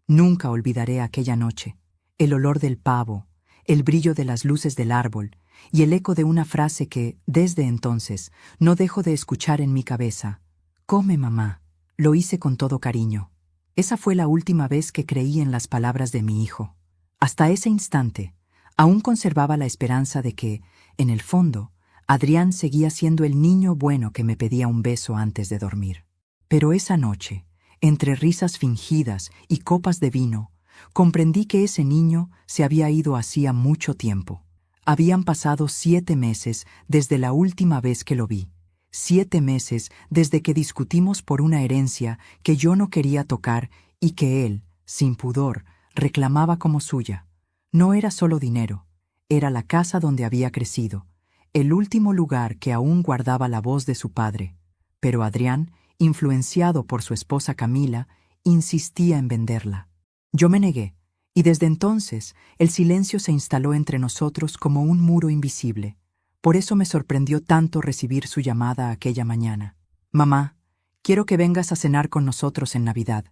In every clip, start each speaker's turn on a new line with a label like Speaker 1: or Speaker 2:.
Speaker 1: Nunca olvidaré aquella noche, el olor del pavo, el brillo de las luces del árbol y el eco de una frase que, desde entonces, no dejo de escuchar en mi cabeza. Come, mamá. Lo hice con todo cariño. Esa fue la última vez que creí en las palabras de mi hijo. Hasta ese instante, aún conservaba la esperanza de que, en el fondo, Adrián seguía siendo el niño bueno que me pedía un beso antes de dormir. Pero esa noche, entre risas fingidas y copas de vino, comprendí que ese niño se había ido hacía mucho tiempo. Habían pasado 7 meses desde la última vez que lo vi. 7 meses desde que discutimos por una herencia que yo no quería tocar y que él, sin pudor, reclamaba como suya. No era solo dinero, era la casa donde había crecido, el último lugar que aún guardaba la voz de su padre. Pero Adrián, influenciado por su esposa Camila, insistía en venderla. Yo me negué, y desde entonces el silencio se instaló entre nosotros como un muro invisible. Por eso me sorprendió tanto recibir su llamada aquella mañana. «Mamá, quiero que vengas a cenar con nosotros en Navidad»,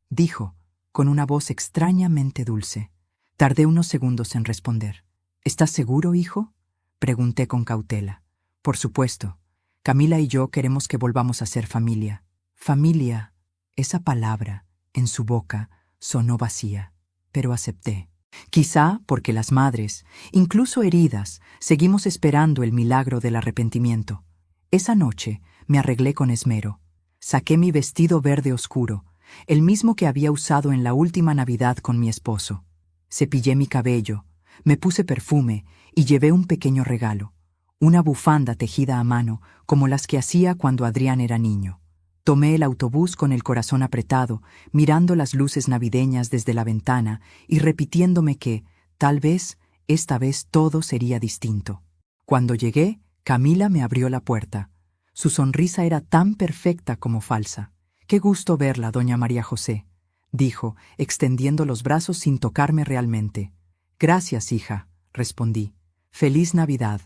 Speaker 1: dijo, con una voz extrañamente dulce. Tardé unos segundos en responder. «¿Estás seguro, hijo?», pregunté con cautela. «Por supuesto. Camila y yo queremos que volvamos a ser familia». Familia, esa palabra, en su boca, sonó vacía, pero acepté. Quizá porque las madres, incluso heridas, seguimos esperando el milagro del arrepentimiento. Esa noche me arreglé con esmero. Saqué mi vestido verde oscuro, el mismo que había usado en la última Navidad con mi esposo. Cepillé mi cabello, me puse perfume y llevé un pequeño regalo, una bufanda tejida a mano como las que hacía cuando Adrián era niño. Tomé el autobús con el corazón apretado, mirando las luces navideñas desde la ventana y repitiéndome que, tal vez, esta vez todo sería distinto. Cuando llegué, Camila me abrió la puerta. Su sonrisa era tan perfecta como falsa. «Qué gusto verla, doña María José», dijo, extendiendo los brazos sin tocarme realmente. «Gracias, hija», respondí. «Feliz Navidad.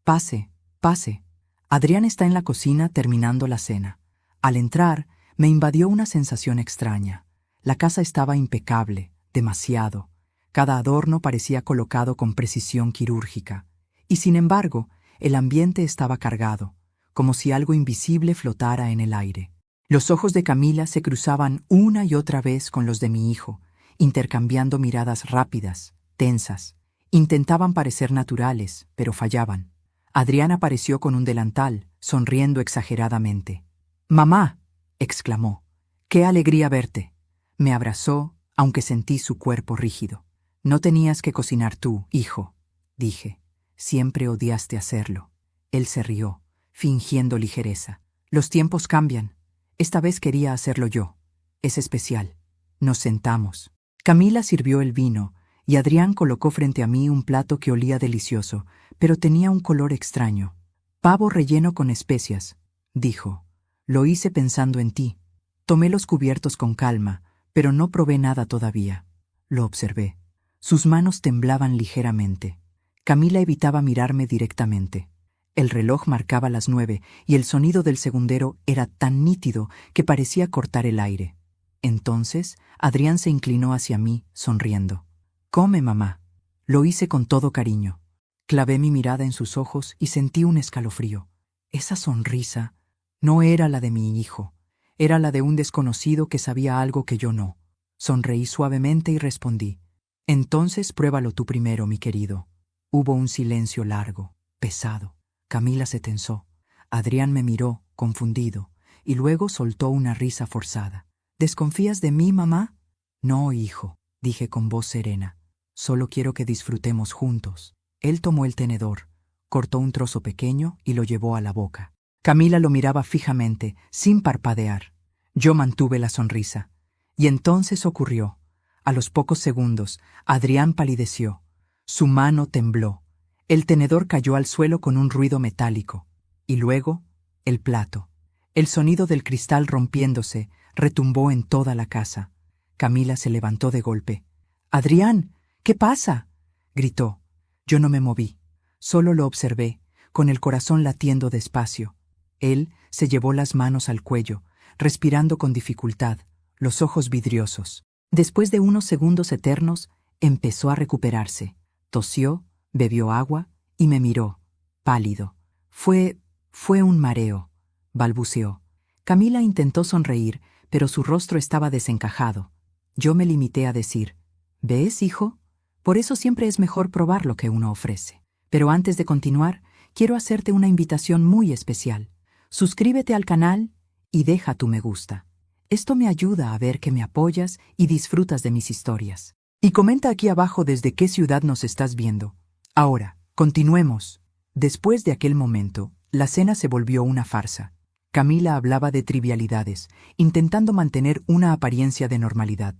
Speaker 1: Pase, pase». Adrián está en la cocina terminando la cena. Al entrar, me invadió una sensación extraña. La casa estaba impecable, demasiado. Cada adorno parecía colocado con precisión quirúrgica. Y sin embargo, el ambiente estaba cargado, como si algo invisible flotara en el aire. Los ojos de Camila se cruzaban una y otra vez con los de mi hijo, intercambiando miradas rápidas, tensas. Intentaban parecer naturales, pero fallaban. Adrián apareció con un delantal, sonriendo exageradamente. «Mamá», exclamó, «qué alegría verte». Me abrazó, aunque sentí su cuerpo rígido. «No tenías que cocinar tú, hijo», dije. «Siempre odiaste hacerlo». Él se rió, fingiendo ligereza. «Los tiempos cambian. Esta vez quería hacerlo yo. Es especial». Nos sentamos. Camila sirvió el vino, y Adrián colocó frente a mí un plato que olía delicioso, pero tenía un color extraño. «Pavo relleno con especias», dijo. «Lo hice pensando en ti». Tomé los cubiertos con calma, pero no probé nada todavía. Lo observé. Sus manos temblaban ligeramente. Camila evitaba mirarme directamente. El reloj marcaba las 9 y el sonido del segundero era tan nítido que parecía cortar el aire. Entonces, Adrián se inclinó hacia mí, sonriendo. «Come, mamá». Lo hice con todo cariño. Clavé mi mirada en sus ojos y sentí un escalofrío. Esa sonrisa no era la de mi hijo, era la de un desconocido que sabía algo que yo no. Sonreí suavemente y respondí. «Entonces pruébalo tú primero, mi querido». Hubo un silencio largo, pesado. Camila se tensó. Adrián me miró, confundido, y luego soltó una risa forzada. «¿Desconfías de mí, mamá?» «No, hijo», dije con voz serena. «Solo quiero que disfrutemos juntos». Él tomó el tenedor, cortó un trozo pequeño y lo llevó a la boca. Camila lo miraba fijamente, sin parpadear. Yo mantuve la sonrisa. Y entonces ocurrió. A los pocos segundos, Adrián palideció. Su mano tembló. El tenedor cayó al suelo con un ruido metálico. Y luego, el plato. El sonido del cristal rompiéndose retumbó en toda la casa. Camila se levantó de golpe. «Adrián, ¿qué pasa?», gritó. Yo no me moví. Solo lo observé, con el corazón latiendo despacio. Él se llevó las manos al cuello, respirando con dificultad, los ojos vidriosos. Después de unos segundos eternos, empezó a recuperarse. Tosió, bebió agua y me miró, pálido. Fue un mareo, balbuceó. Camila intentó sonreír, pero su rostro estaba desencajado. Yo me limité a decir, ¿ves, hijo? Por eso siempre es mejor probar lo que uno ofrece. Pero antes de continuar, quiero hacerte una invitación muy especial. Suscríbete al canal y deja tu me gusta. Esto me ayuda a ver que me apoyas y disfrutas de mis historias. Y comenta aquí abajo desde qué ciudad nos estás viendo. Ahora, continuemos. Después de aquel momento, la cena se volvió una farsa. Camila hablaba de trivialidades, intentando mantener una apariencia de normalidad.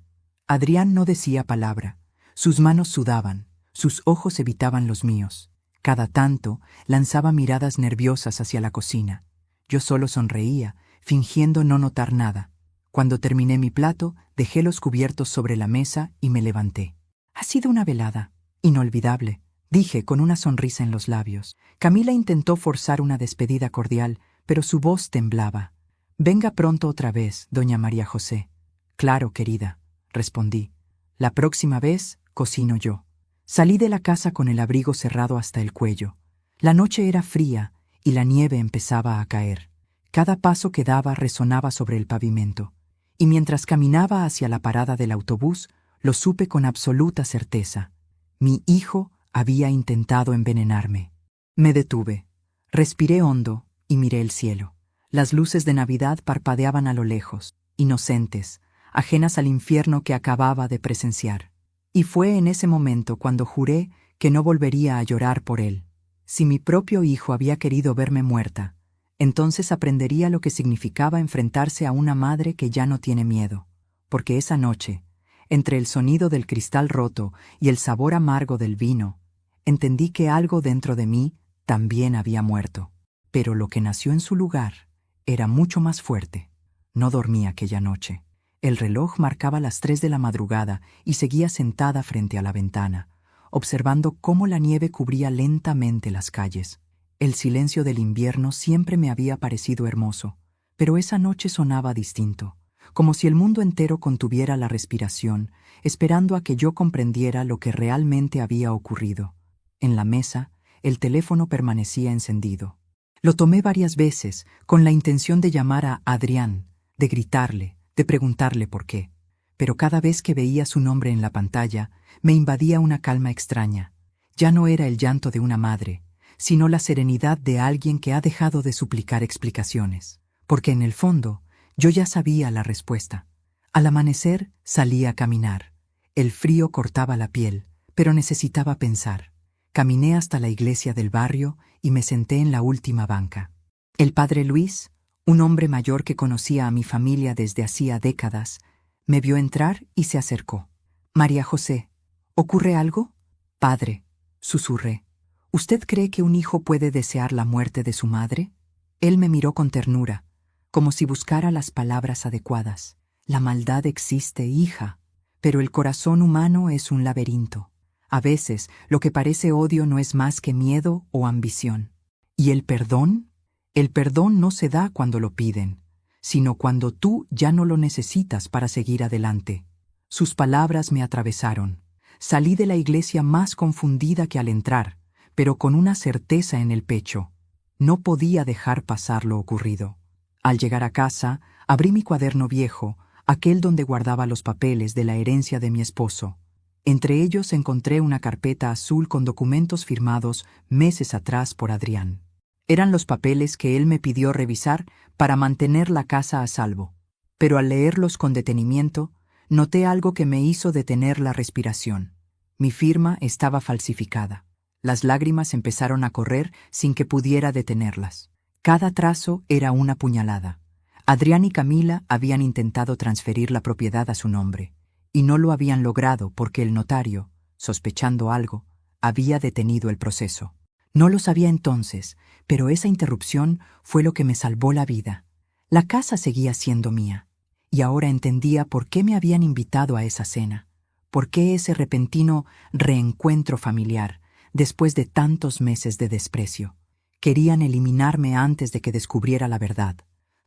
Speaker 1: Adrián no decía palabra. Sus manos sudaban, sus ojos evitaban los míos. Cada tanto lanzaba miradas nerviosas hacia la cocina. Yo solo sonreía, fingiendo no notar nada. Cuando terminé mi plato, dejé los cubiertos sobre la mesa y me levanté. Ha sido una velada inolvidable, dije con una sonrisa en los labios. Camila intentó forzar una despedida cordial, pero su voz temblaba. Venga pronto otra vez, doña María José. Claro, querida, respondí. La próxima vez cocino yo. Salí de la casa con el abrigo cerrado hasta el cuello. La noche era fría y la nieve empezaba a caer. Cada paso que daba resonaba sobre el pavimento. Y mientras caminaba hacia la parada del autobús, lo supe con absoluta certeza. Mi hijo había intentado envenenarme. Me detuve. Respiré hondo y miré el cielo. Las luces de Navidad parpadeaban a lo lejos, inocentes, ajenas al infierno que acababa de presenciar. Y fue en ese momento cuando juré que no volvería a llorar por él. Si mi propio hijo había querido verme muerta, entonces aprendería lo que significaba enfrentarse a una madre que ya no tiene miedo. Porque esa noche, entre el sonido del cristal roto y el sabor amargo del vino, entendí que algo dentro de mí también había muerto. Pero lo que nació en su lugar era mucho más fuerte. No dormí aquella noche. El reloj marcaba las 3 de la madrugada y seguía sentada frente a la ventana, observando cómo la nieve cubría lentamente las calles. El silencio del invierno siempre me había parecido hermoso, pero esa noche sonaba distinto, como si el mundo entero contuviera la respiración, esperando a que yo comprendiera lo que realmente había ocurrido. En la mesa, el teléfono permanecía encendido. Lo tomé varias veces, con la intención de llamar a Adrián, de gritarle, de preguntarle por qué. Pero cada vez que veía su nombre en la pantalla, me invadía una calma extraña. Ya no era el llanto de una madre, sino la serenidad de alguien que ha dejado de suplicar explicaciones. Porque en el fondo, yo ya sabía la respuesta. Al amanecer, salí a caminar. El frío cortaba la piel, pero necesitaba pensar. Caminé hasta la iglesia del barrio y me senté en la última banca. El padre Luis, un hombre mayor que conocía a mi familia desde hacía décadas, me vio entrar y se acercó. María José, ¿ocurre algo? Padre, susurré. ¿Usted cree que un hijo puede desear la muerte de su madre? Él me miró con ternura, como si buscara las palabras adecuadas. La maldad existe, hija, pero el corazón humano es un laberinto. A veces, lo que parece odio no es más que miedo o ambición. ¿Y el perdón? El perdón no se da cuando lo piden, sino cuando tú ya no lo necesitas para seguir adelante. Sus palabras me atravesaron. Salí de la iglesia más confundida que al entrar, pero con una certeza en el pecho. No podía dejar pasar lo ocurrido. Al llegar a casa, abrí mi cuaderno viejo, aquel donde guardaba los papeles de la herencia de mi esposo. Entre ellos encontré una carpeta azul con documentos firmados meses atrás por Adrián. Eran los papeles que él me pidió revisar para mantener la casa a salvo. Pero al leerlos con detenimiento, noté algo que me hizo detener la respiración. Mi firma estaba falsificada. Las lágrimas empezaron a correr sin que pudiera detenerlas. Cada trazo era una puñalada. Adrián y Camila habían intentado transferir la propiedad a su nombre, y no lo habían logrado porque el notario, sospechando algo, había detenido el proceso. No lo sabía entonces, pero esa interrupción fue lo que me salvó la vida. La casa seguía siendo mía, y ahora entendía por qué me habían invitado a esa cena, por qué ese repentino reencuentro familiar, después de tantos meses de desprecio. Querían eliminarme antes de que descubriera la verdad.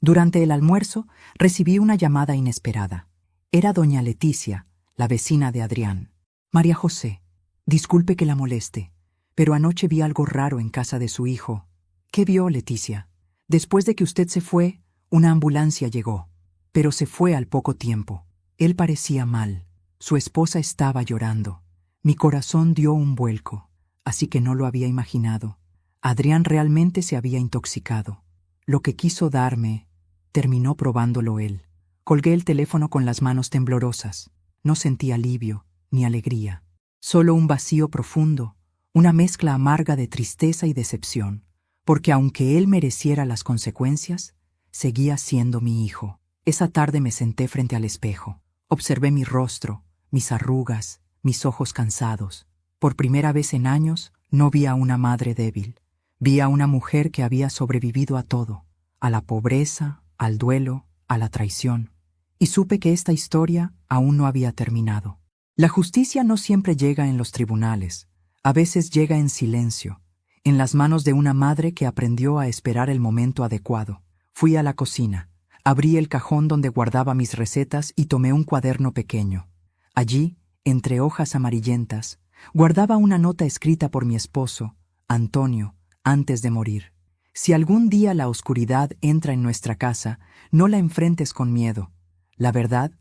Speaker 1: Durante el almuerzo recibí una llamada inesperada. Era doña Leticia, la vecina de Adrián. María José, disculpe que la moleste, pero anoche vi algo raro en casa de su hijo. ¿Qué vio, Leticia? Después de que usted se fue, una ambulancia llegó, pero se fue al poco tiempo. Él parecía mal. Su esposa estaba llorando. Mi corazón dio un vuelco, así que no lo había imaginado. Adrián realmente se había intoxicado. Lo que quiso darme, terminó probándolo él. Colgué el teléfono con las manos temblorosas. No sentí alivio ni alegría. Solo un vacío profundo, una mezcla amarga de tristeza y decepción, porque aunque él mereciera las consecuencias, seguía siendo mi hijo. Esa tarde me senté frente al espejo. Observé mi rostro, mis arrugas, mis ojos cansados. Por primera vez en años, no vi a una madre débil. Vi a una mujer que había sobrevivido a todo, a la pobreza, al duelo, a la traición. Y supe que esta historia aún no había terminado. La justicia no siempre llega en los tribunales. A veces llega en silencio, en las manos de una madre que aprendió a esperar el momento adecuado. Fui a la cocina, abrí el cajón donde guardaba mis recetas y tomé un cuaderno pequeño. Allí, entre hojas amarillentas, guardaba una nota escrita por mi esposo, Antonio, antes de morir. Si algún día la oscuridad entra en nuestra casa, no la enfrentes con miedo. La verdad,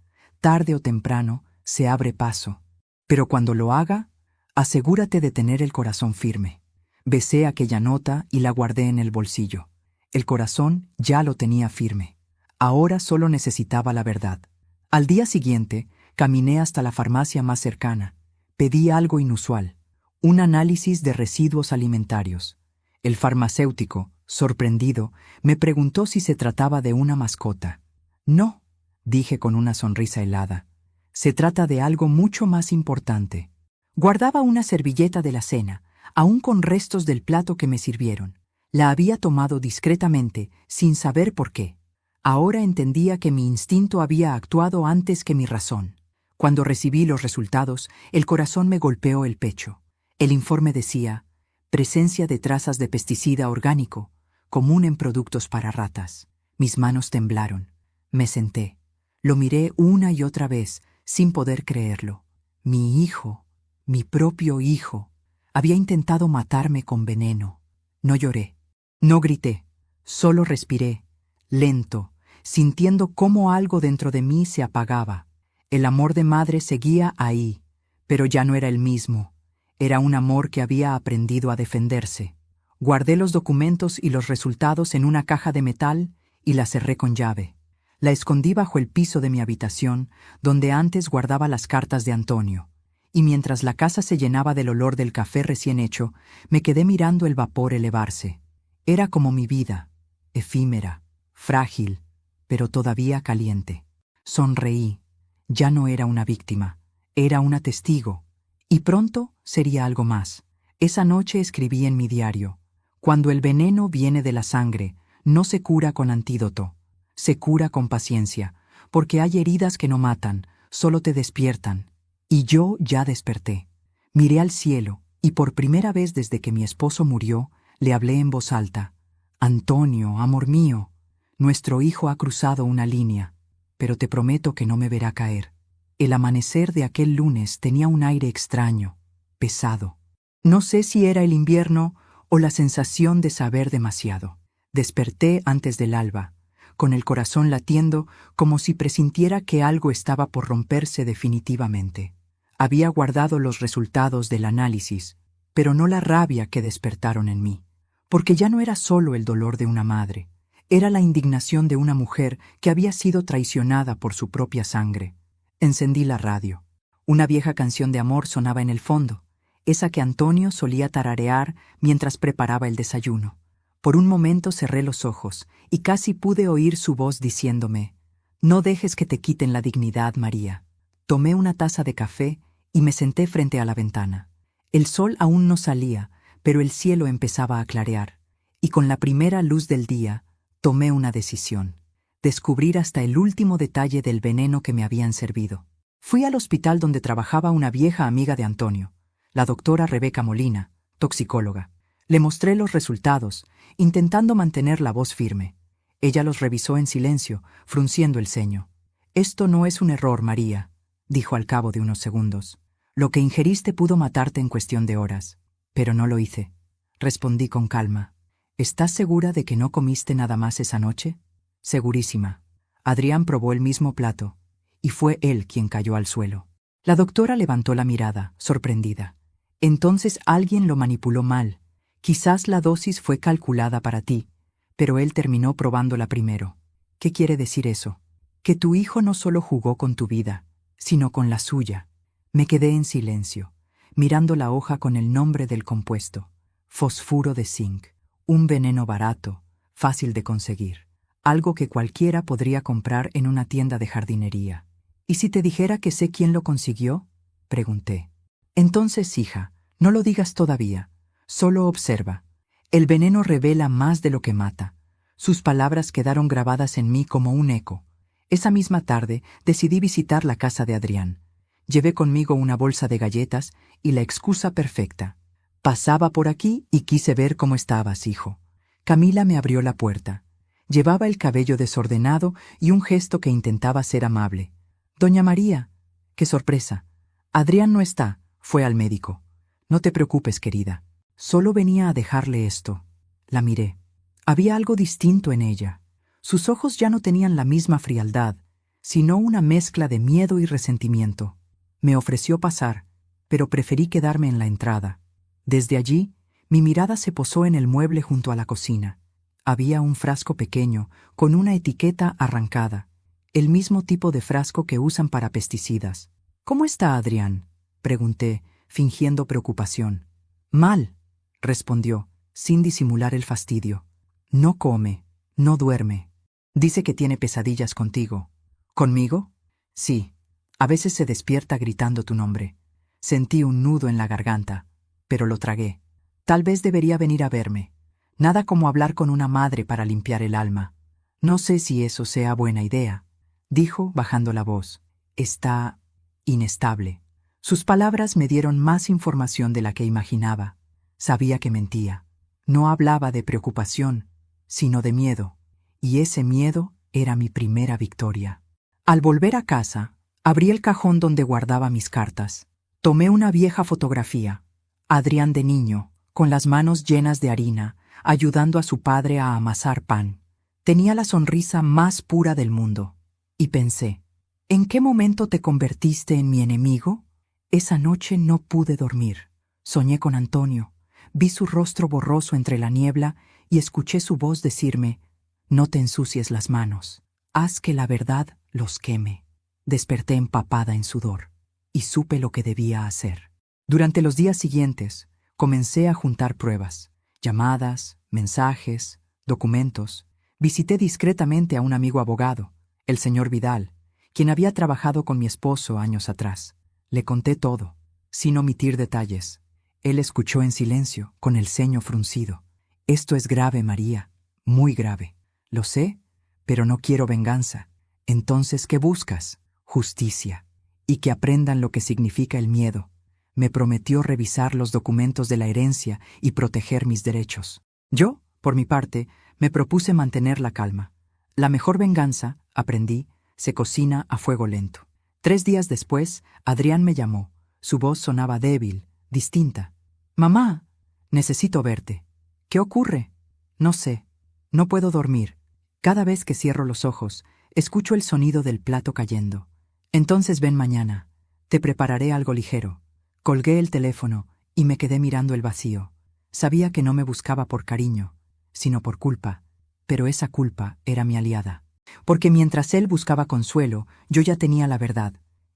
Speaker 1: tarde o temprano, se abre paso. Pero cuando lo haga, asegúrate de tener el corazón firme. Besé aquella nota y la guardé en el bolsillo. El corazón ya lo tenía firme. Ahora solo necesitaba la verdad. Al día siguiente, caminé hasta la farmacia más cercana. Pedí algo inusual, un análisis de residuos alimentarios. El farmacéutico, sorprendido, me preguntó si se trataba de una mascota. No, dije con una sonrisa helada. Se trata de algo mucho más importante. Guardaba una servilleta de la cena, aún con restos del plato que me sirvieron. La había tomado discretamente, sin saber por qué. Ahora entendía que mi instinto había actuado antes que mi razón. Cuando recibí los resultados, el corazón me golpeó el pecho. El informe decía: presencia de trazas de pesticida orgánico, común en productos para ratas. Mis manos temblaron. Me senté. Lo miré una y otra vez, sin poder creerlo. Mi hijo, mi propio hijo, había intentado matarme con veneno. No lloré, no grité, solo respiré, lento, sintiendo cómo algo dentro de mí se apagaba. El amor de madre seguía ahí, pero ya no era el mismo. Era un amor que había aprendido a defenderse. Guardé los documentos y los resultados en una caja de metal y la cerré con llave. La escondí bajo el piso de mi habitación, donde antes guardaba las cartas de Antonio. Y mientras la casa se llenaba del olor del café recién hecho, me quedé mirando el vapor elevarse. Era como mi vida, efímera, frágil, pero todavía caliente. Sonreí. Ya no era una víctima, era una testigo. Y pronto sería algo más. Esa noche escribí en mi diario: cuando el veneno viene de la sangre, no se cura con antídoto. Se cura con paciencia, porque hay heridas que no matan, solo te despiertan. Y yo ya desperté. Miré al cielo, y por primera vez desde que mi esposo murió, le hablé en voz alta: Antonio, amor mío, nuestro hijo ha cruzado una línea, pero te prometo que no me verá caer. El amanecer de aquel lunes tenía un aire extraño, pesado. No sé si era el invierno o la sensación de saber demasiado. Desperté antes del alba, con el corazón latiendo como si presintiera que algo estaba por romperse definitivamente. Había guardado los resultados del análisis, pero no la rabia que despertaron en mí, porque ya no era solo el dolor de una madre, era la indignación de una mujer que había sido traicionada por su propia sangre. Encendí la radio. Una vieja canción de amor sonaba en el fondo, esa que Antonio solía tararear mientras preparaba el desayuno. Por un momento cerré los ojos y casi pude oír su voz diciéndome: no dejes que te quiten la dignidad, María. Tomé una taza de café y me senté frente a la ventana. El sol aún no salía, pero el cielo empezaba a clarear, y con la primera luz del día tomé una decisión: descubrir hasta el último detalle del veneno que me habían servido. Fui al hospital donde trabajaba una vieja amiga de Antonio, la doctora Rebeca Molina, toxicóloga. Le mostré los resultados, intentando mantener la voz firme. Ella los revisó en silencio, frunciendo el ceño. «Esto no es un error, María», dijo al cabo de unos segundos. Lo que ingeriste pudo matarte en cuestión de horas, pero no lo hice. Respondí con calma. ¿Estás segura de que no comiste nada más esa noche? Segurísima. Adrián probó el mismo plato, y fue él quien cayó al suelo. La doctora levantó la mirada, sorprendida. Entonces alguien lo manipuló mal. Quizás la dosis fue calculada para ti, pero él terminó probándola primero. ¿Qué quiere decir eso? Que tu hijo no solo jugó con tu vida, sino con la suya. Me quedé en silencio, mirando la hoja con el nombre del compuesto. Fosfuro de zinc, un veneno barato, fácil de conseguir. Algo que cualquiera podría comprar en una tienda de jardinería. ¿Y si te dijera que sé quién lo consiguió? Pregunté. Entonces, hija, no lo digas todavía. Solo observa. El veneno revela más de lo que mata. Sus palabras quedaron grabadas en mí como un eco. Esa misma tarde decidí visitar la casa de Adrián. Llevé conmigo una bolsa de galletas y la excusa perfecta. Pasaba por aquí y quise ver cómo estabas, hijo. Camila me abrió la puerta. Llevaba el cabello desordenado y un gesto que intentaba ser amable. Doña María, qué sorpresa. Adrián no está, fue al médico. No te preocupes, querida. Solo venía a dejarle esto. La miré. Había algo distinto en ella. Sus ojos ya no tenían la misma frialdad, sino una mezcla de miedo y resentimiento. Me ofreció pasar, pero preferí quedarme en la entrada. Desde allí, mi mirada se posó en el mueble junto a la cocina. Había un frasco pequeño, con una etiqueta arrancada, el mismo tipo de frasco que usan para pesticidas. ¿Cómo está Adrián?, pregunté, fingiendo preocupación. Mal, respondió, sin disimular el fastidio. No come, no duerme. Dice que tiene pesadillas contigo. ¿Conmigo? Sí. A veces se despierta gritando tu nombre. Sentí un nudo en la garganta, pero lo tragué. Tal vez debería venir a verme. Nada como hablar con una madre para limpiar el alma. No sé si eso sea buena idea, dijo bajando la voz. Está inestable. Sus palabras me dieron más información de la que imaginaba. Sabía que mentía. No hablaba de preocupación, sino de miedo, y ese miedo era mi primera victoria. Al volver a casa, abrí el cajón donde guardaba mis cartas. Tomé una vieja fotografía. Adrián de niño, con las manos llenas de harina, ayudando a su padre a amasar pan. Tenía la sonrisa más pura del mundo. Y pensé, ¿en qué momento te convertiste en mi enemigo? Esa noche no pude dormir. Soñé con Antonio. Vi su rostro borroso entre la niebla y escuché su voz decirme, «No te ensucies las manos. Haz que la verdad los queme». Desperté empapada en sudor y supe lo que debía hacer. Durante los días siguientes, comencé a juntar pruebas, llamadas, mensajes, documentos. Visité discretamente a un amigo abogado, el señor Vidal, quien había trabajado con mi esposo años atrás. Le conté todo, sin omitir detalles. Él escuchó en silencio, con el ceño fruncido. «Esto es grave, María, muy grave. Lo sé, pero no quiero venganza. Entonces, ¿qué buscas? Justicia. Y que aprendan lo que significa el miedo». Me prometió revisar los documentos de la herencia y proteger mis derechos. Yo, por mi parte, me propuse mantener la calma. La mejor venganza, aprendí, se cocina a fuego lento. 3 días después, Adrián me llamó. Su voz sonaba débil, distinta. «Mamá, necesito verte». «¿Qué ocurre?» «No sé. No puedo dormir. Cada vez que cierro los ojos, escucho el sonido del plato cayendo. Entonces ven mañana. Te prepararé algo ligero». Colgué el teléfono y me quedé mirando el vacío. Sabía que no me buscaba por cariño, sino por culpa, pero esa culpa era mi aliada. Porque mientras él buscaba consuelo, yo ya tenía la verdad.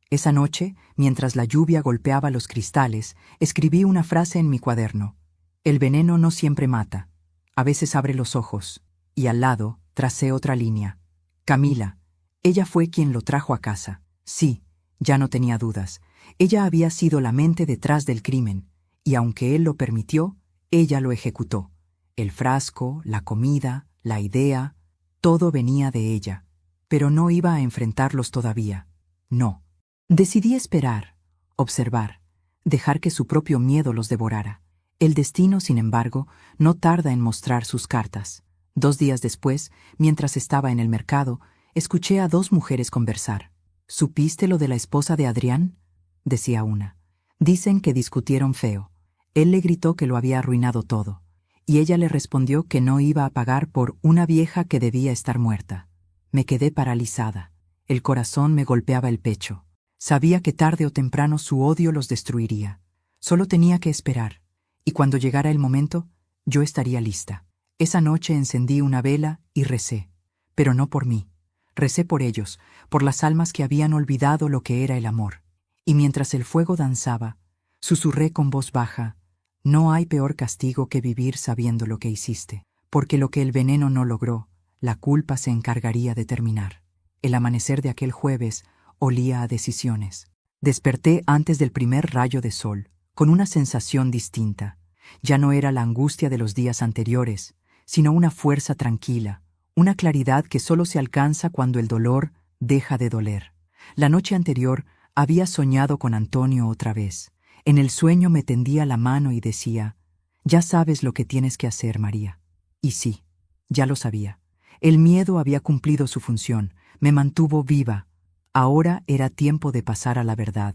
Speaker 1: Esa noche, mientras la lluvia golpeaba los cristales, escribí una frase en mi cuaderno. «El veneno no siempre mata. A veces abre los ojos». Y al lado tracé otra línea. «Camila. Ella fue quien lo trajo a casa». Sí, ya no tenía dudas. Ella había sido la mente detrás del crimen, y aunque él lo permitió, ella lo ejecutó. El frasco, la comida, la idea, todo venía de ella. Pero no iba a enfrentarlos todavía. No. Decidí esperar, observar, dejar que su propio miedo los devorara. El destino, sin embargo, no tarda en mostrar sus cartas. 2 días después, mientras estaba en el mercado, escuché a 2 mujeres conversar. ¿Supiste lo de la esposa de Adrián?, decía una. Dicen que discutieron feo. Él le gritó que lo había arruinado todo, y ella le respondió que no iba a pagar por una vieja que debía estar muerta. Me quedé paralizada. El corazón me golpeaba el pecho. Sabía que tarde o temprano su odio los destruiría. Solo tenía que esperar, y cuando llegara el momento, yo estaría lista. Esa noche encendí una vela y recé, pero no por mí. Recé por ellos, por las almas que habían olvidado lo que era el amor. Y mientras el fuego danzaba, susurré con voz baja: no hay peor castigo que vivir sabiendo lo que hiciste, porque lo que el veneno no logró, la culpa se encargaría de terminar. El amanecer de aquel jueves olía a decisiones. Desperté antes del primer rayo de sol, con una sensación distinta. Ya no era la angustia de los días anteriores, sino una fuerza tranquila, una claridad que solo se alcanza cuando el dolor deja de doler. La noche anterior había soñado con Antonio otra vez. En el sueño me tendía la mano y decía: ya sabes lo que tienes que hacer, María. Y sí, ya lo sabía. El miedo había cumplido su función, me mantuvo viva. Ahora era tiempo de pasar a la verdad.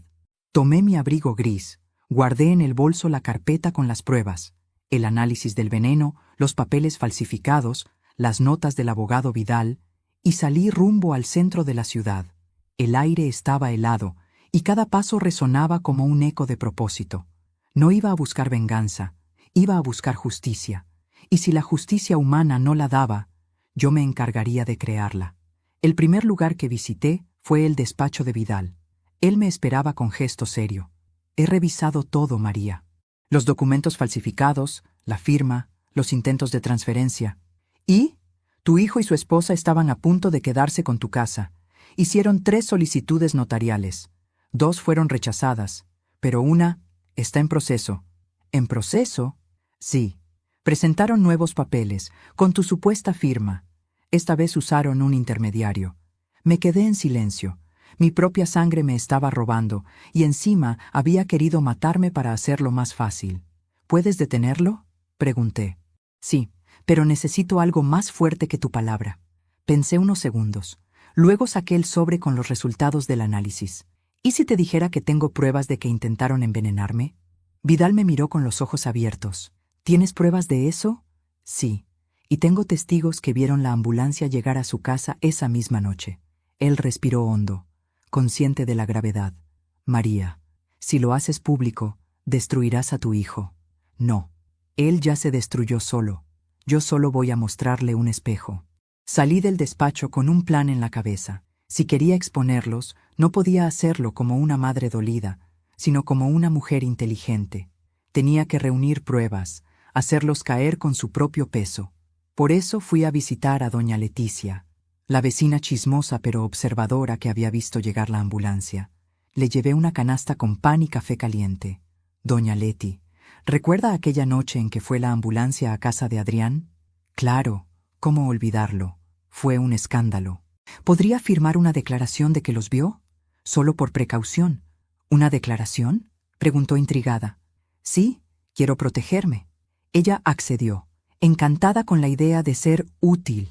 Speaker 1: Tomé mi abrigo gris, guardé en el bolso la carpeta con las pruebas, el análisis del veneno, los papeles falsificados, las notas del abogado Vidal, y salí rumbo al centro de la ciudad. El aire estaba helado, y cada paso resonaba como un eco de propósito. No iba a buscar venganza, iba a buscar justicia, y si la justicia humana no la daba, yo me encargaría de crearla. El primer lugar que visité fue el despacho de Vidal. Él me esperaba con gesto serio. He revisado todo, María. Los documentos falsificados, la firma, los intentos de transferencia. ¿Y? Tu hijo y su esposa estaban a punto de quedarse con tu casa. Hicieron 3 solicitudes notariales. 2 fueron rechazadas, pero una está en proceso. ¿En proceso? Sí. Presentaron nuevos papeles, con tu supuesta firma. Esta vez usaron un intermediario. Me quedé en silencio. Mi propia sangre me estaba robando, y encima había querido matarme para hacerlo más fácil. ¿Puedes detenerlo?, pregunté. Sí, pero necesito algo más fuerte que tu palabra. Pensé unos segundos. Luego saqué el sobre con los resultados del análisis. ¿Y si te dijera que tengo pruebas de que intentaron envenenarme? Vidal me miró con los ojos abiertos. ¿Tienes pruebas de eso? Sí, y tengo testigos que vieron la ambulancia llegar a su casa esa misma noche. Él respiró hondo, consciente de la gravedad. María, si lo haces público, destruirás a tu hijo. No, él ya se destruyó solo. Yo solo voy a mostrarle un espejo. Salí del despacho con un plan en la cabeza. Si quería exponerlos, no podía hacerlo como una madre dolida, sino como una mujer inteligente. Tenía que reunir pruebas, hacerlos caer con su propio peso. Por eso fui a visitar a doña Leticia, la vecina chismosa pero observadora que había visto llegar la ambulancia. Le llevé una canasta con pan y café caliente. Doña Leti, ¿recuerda aquella noche en que fue la ambulancia a casa de Adrián? Claro, ¿cómo olvidarlo? Fue un escándalo. ¿Podría firmar una declaración de que los vio? Solo por precaución. ¿Una declaración?, preguntó intrigada. Sí, quiero protegerme. Ella accedió, encantada con la idea de ser útil.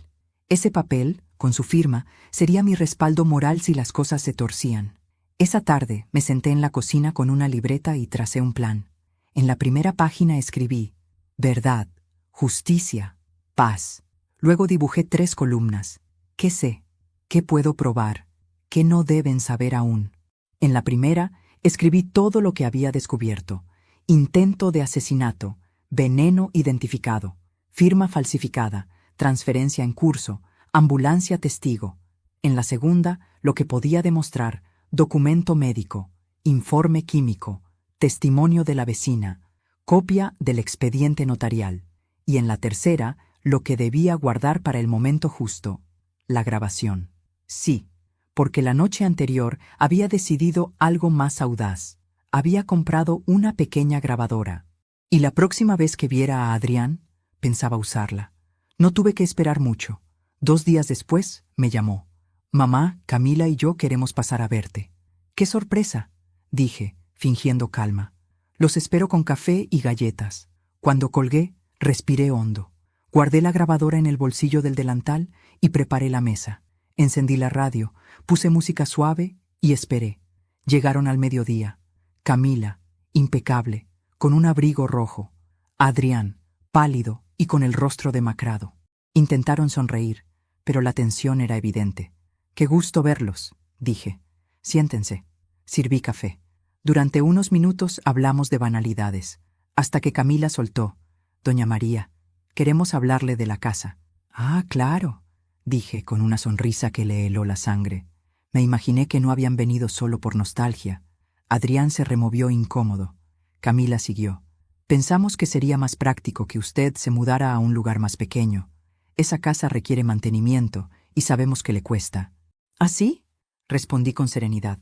Speaker 1: Ese papel, con su firma, sería mi respaldo moral si las cosas se torcían. Esa tarde me senté en la cocina con una libreta y tracé un plan. En la primera página escribí: verdad, justicia, paz. Luego dibujé 3 columnas. ¿Qué sé? ¿Qué puedo probar? ¿Qué no deben saber aún? En la primera, escribí todo lo que había descubierto: intento de asesinato, veneno identificado, firma falsificada, transferencia en curso, ambulancia testigo. En la segunda, lo que podía demostrar: documento médico, informe químico, testimonio de la vecina, copia del expediente notarial. Y en la tercera, lo que debía guardar para el momento justo: la grabación. Sí, porque la noche anterior había decidido algo más audaz. Había comprado una pequeña grabadora. Y la próxima vez que viera a Adrián, pensaba usarla. No tuve que esperar mucho. 2 días después, me llamó. Mamá, Camila y yo queremos pasar a verte. ¡Qué sorpresa!, dije, fingiendo calma. Los espero con café y galletas. Cuando colgué, respiré hondo. Guardé la grabadora en el bolsillo del delantal y preparé la mesa. Encendí la radio, puse música suave Y esperé. Llegaron al mediodía. Camila, impecable, con un abrigo rojo. Adrián, pálido y con el rostro demacrado. Intentaron sonreír, pero la tensión era evidente. «Qué gusto verlos», dije. «Siéntense». Sirví café. Durante unos minutos hablamos de banalidades, hasta que Camila soltó. «Doña María, queremos hablarle de la casa». «Ah, claro», dije con una sonrisa que le heló la sangre. Me imaginé que no habían venido solo por nostalgia. Adrián se removió incómodo. Camila siguió. «Pensamos que sería más práctico que usted se mudara a un lugar más pequeño. Esa casa requiere mantenimiento y sabemos que le cuesta». «¿Ah, sí?», respondí con serenidad.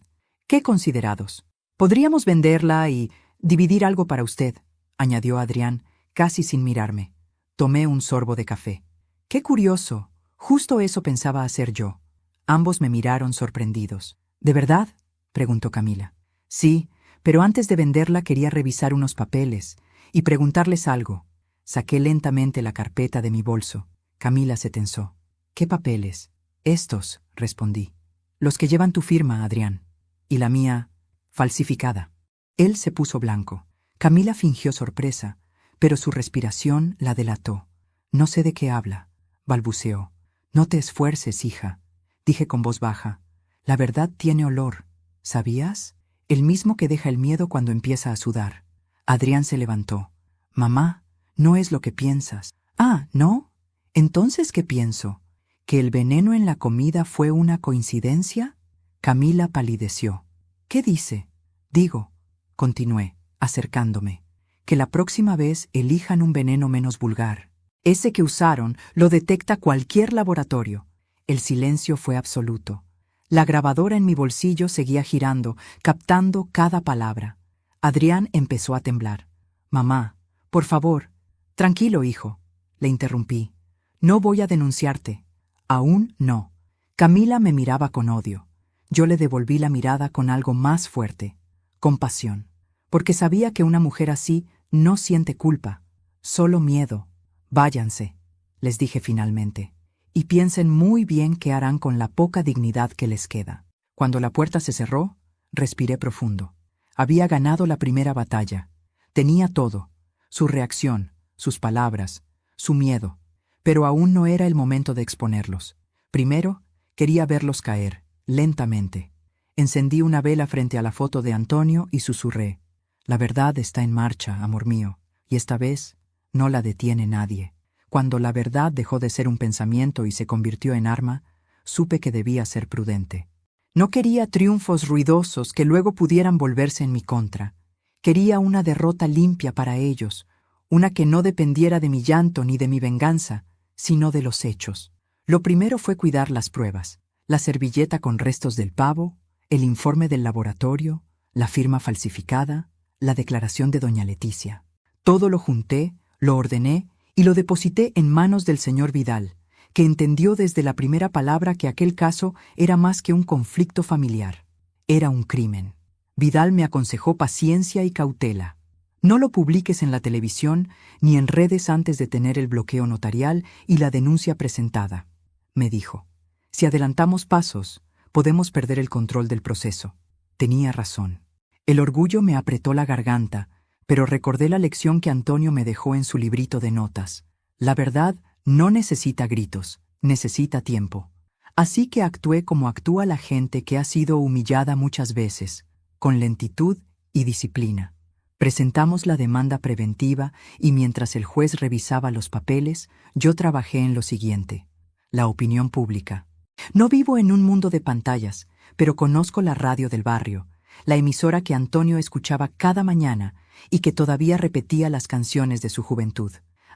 Speaker 1: «Qué considerados. Podríamos venderla y dividir algo para usted», añadió Adrián, casi sin mirarme. Tomé un sorbo de café. «Qué curioso. Justo eso pensaba hacer yo». Ambos me miraron sorprendidos. «¿De verdad?», preguntó Camila. «Sí, pero antes de venderla quería revisar unos papeles y preguntarles algo». Saqué lentamente la carpeta de mi bolso. Camila se tensó. «¿Qué papeles?» «Estos», respondí. «Los que llevan tu firma, Adrián. Y la mía, falsificada». Él se puso blanco. Camila fingió sorpresa, pero su respiración la delató. «No sé de qué habla», balbuceó. «No te esfuerces, hija», dije con voz baja. «La verdad tiene olor. ¿Sabías? El mismo que deja el miedo cuando empieza a sudar». Adrián se levantó. «Mamá, no es lo que piensas». «Ah, ¿no? Entonces, ¿qué pienso? ¿Que el veneno en la comida fue una coincidencia?» Camila palideció. «¿Qué dice?» «Digo», continué, acercándome, «que la próxima vez elijan un veneno menos vulgar. Ese que usaron lo detecta cualquier laboratorio». El silencio fue absoluto. La grabadora en mi bolsillo seguía girando, captando cada palabra. Adrián empezó a temblar. «Mamá, por favor». «Tranquilo, hijo», le interrumpí. «No voy a denunciarte». «Aún no». Camila me miraba con odio. Yo le devolví la mirada con algo más fuerte, compasión, porque sabía que una mujer así no siente culpa, solo miedo. «Váyanse», les dije finalmente, «y piensen muy bien qué harán con la poca dignidad que les queda». Cuando la puerta se cerró, respiré profundo. Había ganado la primera batalla. Tenía todo: su reacción, sus palabras, su miedo. Pero aún no era el momento de exponerlos. Primero, quería verlos caer, lentamente. Encendí una vela frente a la foto de Antonio y susurré: «La verdad está en marcha, amor mío, y esta vez no la detiene nadie». Cuando la verdad dejó de ser un pensamiento y se convirtió en arma, supe que debía ser prudente. No quería triunfos ruidosos que luego pudieran volverse en mi contra. Quería una derrota limpia para ellos, una que no dependiera de mi llanto ni de mi venganza, sino de los hechos. Lo primero fue cuidar las pruebas: la servilleta con restos del pavo, el informe del laboratorio, la firma falsificada, la declaración de doña Leticia. Todo lo junté, lo ordené y lo deposité en manos del señor Vidal, que entendió desde la primera palabra que aquel caso era más que un conflicto familiar. Era un crimen. Vidal me aconsejó paciencia y cautela. «No lo publiques en la televisión ni en redes antes de tener el bloqueo notarial y la denuncia presentada», me dijo. «Si adelantamos pasos, podemos perder el control del proceso». Tenía razón. El orgullo me apretó la garganta, pero recordé la lección que Antonio me dejó en su librito de notas. La verdad no necesita gritos, necesita tiempo. Así que actué como actúa la gente que ha sido humillada muchas veces, con lentitud y disciplina. Presentamos la demanda preventiva y mientras el juez revisaba los papeles, yo trabajé en lo siguiente: la opinión pública. No vivo en un mundo de pantallas, pero conozco la radio del barrio, la emisora que Antonio escuchaba cada mañana y que todavía repetía las canciones de su juventud.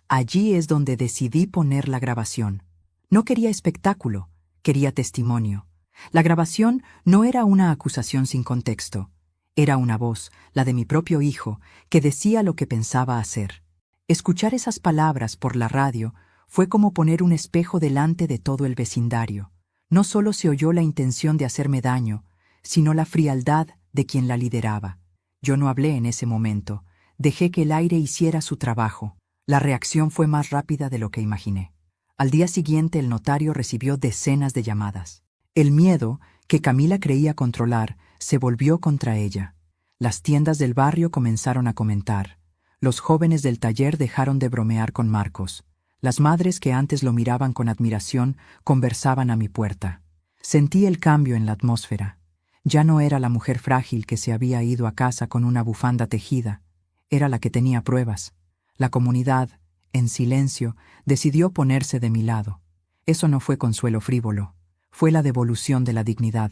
Speaker 1: Allí es donde decidí poner la grabación. No quería espectáculo, quería testimonio. La grabación no era una acusación sin contexto. Era una voz, la de mi propio hijo, que decía lo que pensaba hacer. Escuchar esas palabras por la radio fue como poner un espejo delante de todo el vecindario. No solo se oyó la intención de hacerme daño, sino la frialdad de quien la lideraba. Yo no hablé en ese momento. Dejé que el aire hiciera su trabajo. La reacción fue más rápida de lo que imaginé. Al día siguiente el notario recibió decenas de llamadas. El miedo, que Camila creía controlar se volvió contra ella. Las tiendas del barrio comenzaron a comentar. Los jóvenes del taller dejaron de bromear con Marcos. Las madres que antes lo miraban con admiración conversaban a mi puerta. Sentí el cambio en la atmósfera. Ya no era la mujer frágil que se había ido a casa con una bufanda tejida. Era la que tenía pruebas. La comunidad, en silencio, decidió ponerse de mi lado. Eso no fue consuelo frívolo. Fue la devolución de la dignidad.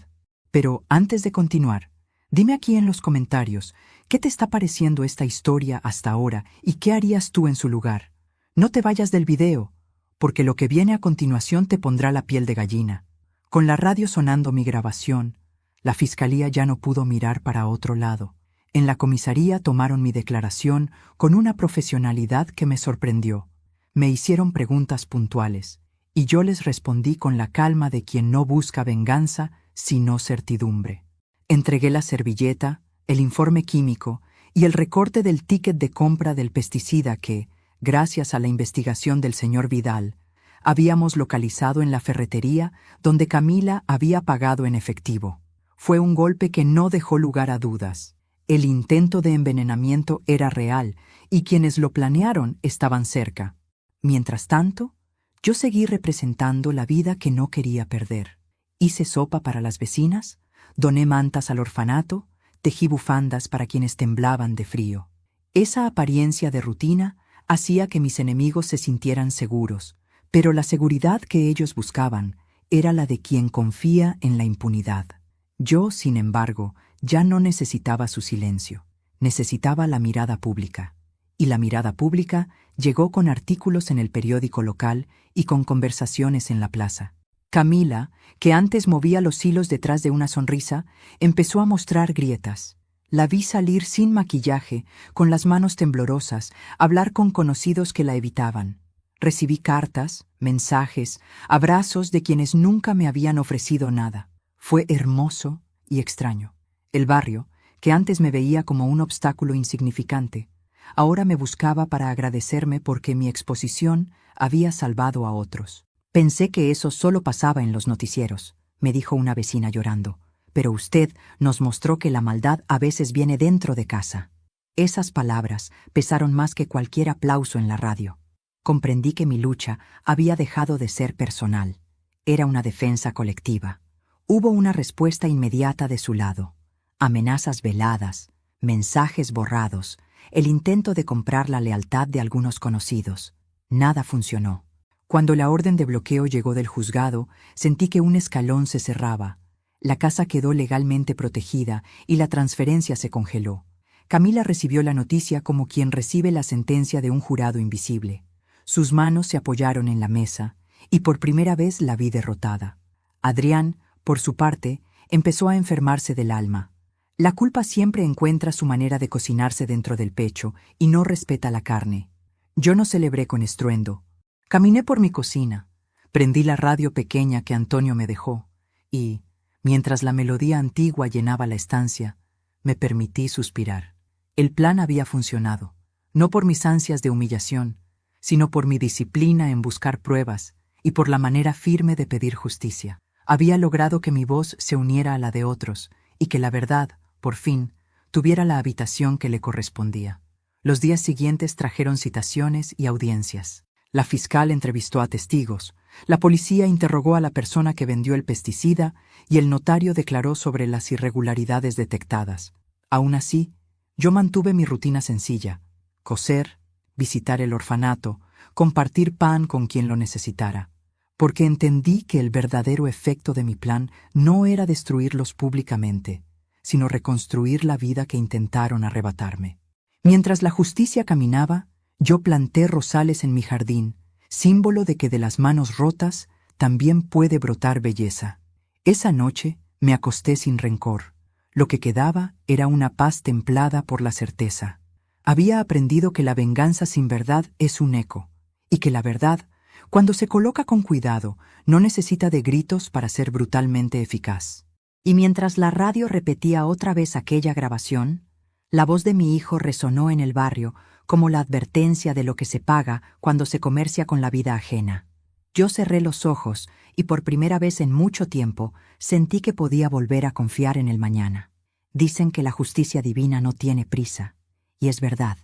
Speaker 1: Pero antes de continuar, dime aquí en los comentarios, ¿qué te está pareciendo esta historia hasta ahora y qué harías tú en su lugar? No te vayas del video, porque lo que viene a continuación te pondrá la piel de gallina. Con la radio sonando mi grabación, la fiscalía ya no pudo mirar para otro lado. En la comisaría tomaron mi declaración con una profesionalidad que me sorprendió. Me hicieron preguntas puntuales, y yo les respondí con la calma de quien no busca venganza, sino certidumbre. Entregué la servilleta, el informe químico y el recorte del ticket de compra del pesticida que, gracias a la investigación del señor Vidal, habíamos localizado en la ferretería donde Camila había pagado en efectivo. Fue un golpe que no dejó lugar a dudas. El intento de envenenamiento era real y quienes lo planearon estaban cerca. Mientras tanto, yo seguí representando la vida que no quería perder. Hice sopa para las vecinas, doné mantas al orfanato, tejí bufandas para quienes temblaban de frío. Esa apariencia de rutina hacía que mis enemigos se sintieran seguros, pero la seguridad que ellos buscaban era la de quien confía en la impunidad. Yo, sin embargo, ya no necesitaba su silencio. Necesitaba la mirada pública. Y la mirada pública llegó con artículos en el periódico local y con conversaciones en la plaza. Camila, que antes movía los hilos detrás de una sonrisa, empezó a mostrar grietas. La vi salir sin maquillaje, con las manos temblorosas, hablar con conocidos que la evitaban. Recibí cartas, mensajes, abrazos de quienes nunca me habían ofrecido nada. Fue hermoso y extraño. El barrio, que antes me veía como un obstáculo insignificante, ahora me buscaba para agradecerme porque mi exposición había salvado a otros. Pensé que eso solo pasaba en los noticieros, me dijo una vecina llorando, pero usted nos mostró que la maldad a veces viene dentro de casa. Esas palabras pesaron más que cualquier aplauso en la radio. Comprendí que mi lucha había dejado de ser personal. Era una defensa colectiva. Hubo una respuesta inmediata de su lado. Amenazas veladas, mensajes borrados, el intento de comprar la lealtad de algunos conocidos. Nada funcionó. Cuando la orden de bloqueo llegó del juzgado, sentí que un escalón se cerraba. La casa quedó legalmente protegida y la transferencia se congeló. Camila recibió la noticia como quien recibe la sentencia de un jurado invisible. Sus manos se apoyaron en la mesa y por primera vez la vi derrotada. Adrián, por su parte, empezó a enfermarse del alma. La culpa siempre encuentra su manera de cocinarse dentro del pecho y no respeta la carne. Yo no celebré con estruendo. Caminé por mi cocina, prendí la radio pequeña que Antonio me dejó y, mientras la melodía antigua llenaba la estancia, me permití suspirar. El plan había funcionado, no por mis ansias de humillación, sino por mi disciplina en buscar pruebas y por la manera firme de pedir justicia. Había logrado que mi voz se uniera a la de otros y que la verdad, por fin, tuviera la habitación que le correspondía. Los días siguientes trajeron citaciones y audiencias. La fiscal entrevistó a testigos, la policía interrogó a la persona que vendió el pesticida y el notario declaró sobre las irregularidades detectadas. Aún así, yo mantuve mi rutina sencilla: coser, visitar el orfanato, compartir pan con quien lo necesitara, porque entendí que el verdadero efecto de mi plan no era destruirlos públicamente, sino reconstruir la vida que intentaron arrebatarme. Mientras la justicia caminaba, yo planté rosales en mi jardín, símbolo de que de las manos rotas también puede brotar belleza. Esa noche me acosté sin rencor. Lo que quedaba era una paz templada por la certeza. Había aprendido que la venganza sin verdad es un eco, y que la verdad, cuando se coloca con cuidado, no necesita de gritos para ser brutalmente eficaz. Y mientras la radio repetía otra vez aquella grabación, la voz de mi hijo resonó en el barrio como la advertencia de lo que se paga cuando se comercia con la vida ajena. Yo cerré los ojos y por primera vez en mucho tiempo sentí que podía volver a confiar en el mañana. Dicen que la justicia divina no tiene prisa, y es verdad,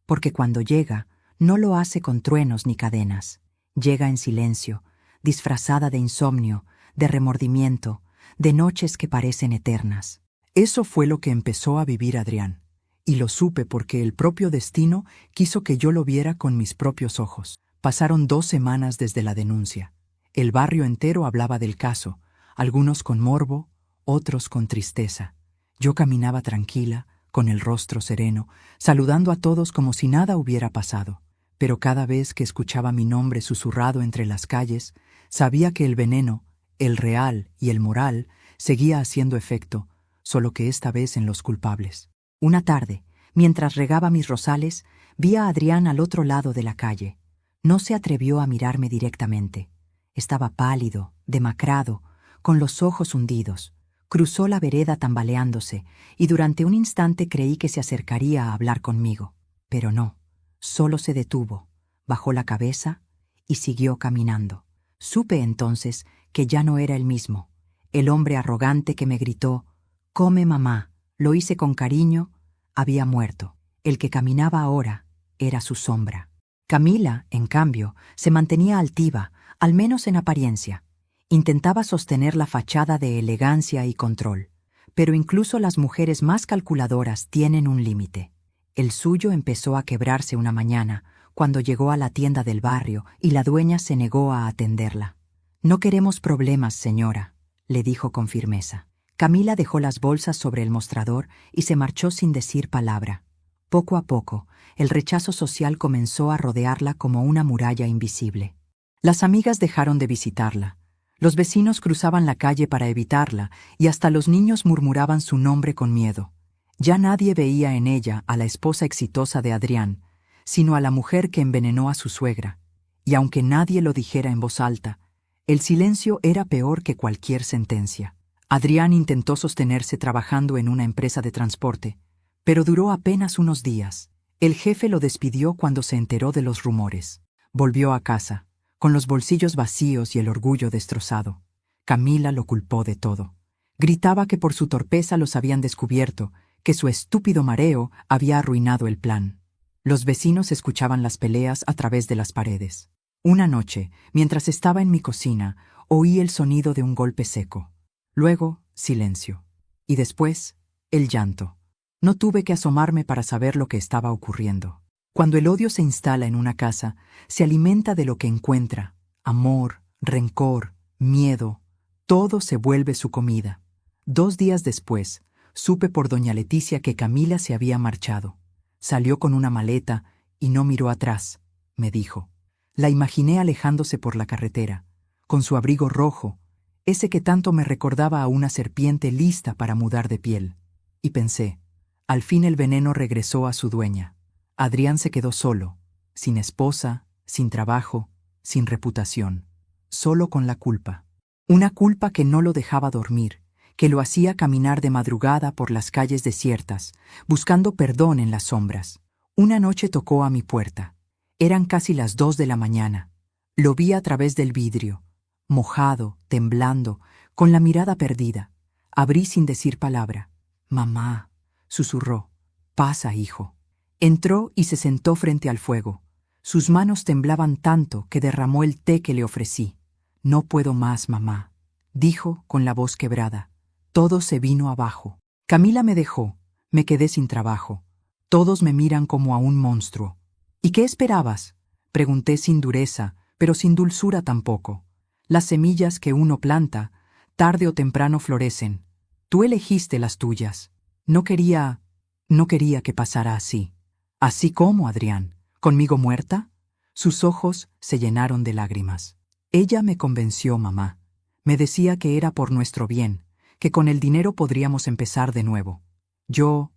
Speaker 1: porque cuando llega, no lo hace con truenos ni cadenas. Llega en silencio, disfrazada de insomnio, de remordimiento, de noches que parecen eternas. Eso fue lo que empezó a vivir Adrián, y lo supe porque el propio destino quiso que yo lo viera con mis propios ojos. Pasaron 2 semanas desde la denuncia. El barrio entero hablaba del caso, algunos con morbo, otros con tristeza. Yo caminaba tranquila, con el rostro sereno, saludando a todos como si nada hubiera pasado. Pero cada vez que escuchaba mi nombre susurrado entre las calles, sabía que el veneno, el real y el moral, seguía haciendo efecto, solo que esta vez en los culpables. Una tarde, mientras regaba mis rosales, vi a Adrián al otro lado de la calle. No se atrevió a mirarme directamente. Estaba pálido, demacrado, con los ojos hundidos. Cruzó la vereda tambaleándose, y durante un instante creí que se acercaría a hablar conmigo. Pero no, solo se detuvo, bajó la cabeza y siguió caminando. Supe entonces que ya no era el mismo. El hombre arrogante que me gritó, «Come, mamá», lo hice con cariño, había muerto. El que caminaba ahora era su sombra. Camila, en cambio, se mantenía altiva, al menos en apariencia. Intentaba sostener la fachada de elegancia y control, pero incluso las mujeres más calculadoras tienen un límite. El suyo empezó a quebrarse una mañana, cuando llegó a la tienda del barrio y la dueña se negó a atenderla. «No queremos problemas, señora», le dijo con firmeza. Camila dejó las bolsas sobre el mostrador y se marchó sin decir palabra. Poco a poco, el rechazo social comenzó a rodearla como una muralla invisible. Las amigas dejaron de visitarla. Los vecinos cruzaban la calle para evitarla y hasta los niños murmuraban su nombre con miedo. Ya nadie veía en ella a la esposa exitosa de Adrián, sino a la mujer que envenenó a su suegra. Y aunque nadie lo dijera en voz alta, el silencio era peor que cualquier sentencia. Adrián intentó sostenerse trabajando en una empresa de transporte, pero duró apenas unos días. El jefe lo despidió cuando se enteró de los rumores. Volvió a casa, con los bolsillos vacíos y el orgullo destrozado. Camila lo culpó de todo. Gritaba que por su torpeza los habían descubierto, que su estúpido mareo había arruinado el plan. Los vecinos escuchaban las peleas a través de las paredes. Una noche, mientras estaba en mi cocina, oí el sonido de un golpe seco. Luego, silencio. Y después, el llanto. No tuve que asomarme para saber lo que estaba ocurriendo. Cuando el odio se instala en una casa, se alimenta de lo que encuentra. Amor, rencor, miedo, todo se vuelve su comida. 2 días después, supe por doña Leticia que Camila se había marchado. Salió con una maleta y no miró atrás, me dijo. La imaginé alejándose por la carretera, con su abrigo rojo, ese que tanto me recordaba a una serpiente lista para mudar de piel. Y pensé, al fin el veneno regresó a su dueña. Adrián se quedó solo, sin esposa, sin trabajo, sin reputación, solo con la culpa. Una culpa que no lo dejaba dormir, que lo hacía caminar de madrugada por las calles desiertas, buscando perdón en las sombras. Una noche tocó a mi puerta. Eran casi las 2 de la mañana. Lo vi a través del vidrio, mojado, temblando, con la mirada perdida. Abrí sin decir palabra. «Mamá», susurró. «Pasa, hijo». Entró y se sentó frente al fuego. Sus manos temblaban tanto que derramó el té que le ofrecí. «No puedo más, mamá», dijo con la voz quebrada. Todo se vino abajo. Camila me dejó. Me quedé sin trabajo. Todos me miran como a un monstruo. «¿Y qué esperabas?», pregunté sin dureza, pero sin dulzura tampoco. Las semillas que uno planta, tarde o temprano florecen. Tú elegiste las tuyas. No quería que pasara así. «¿Así como, Adrián? ¿Conmigo muerta?». Sus ojos se llenaron de lágrimas. Ella me convenció, mamá. Me decía que era por nuestro bien, que con el dinero podríamos empezar de nuevo. Yo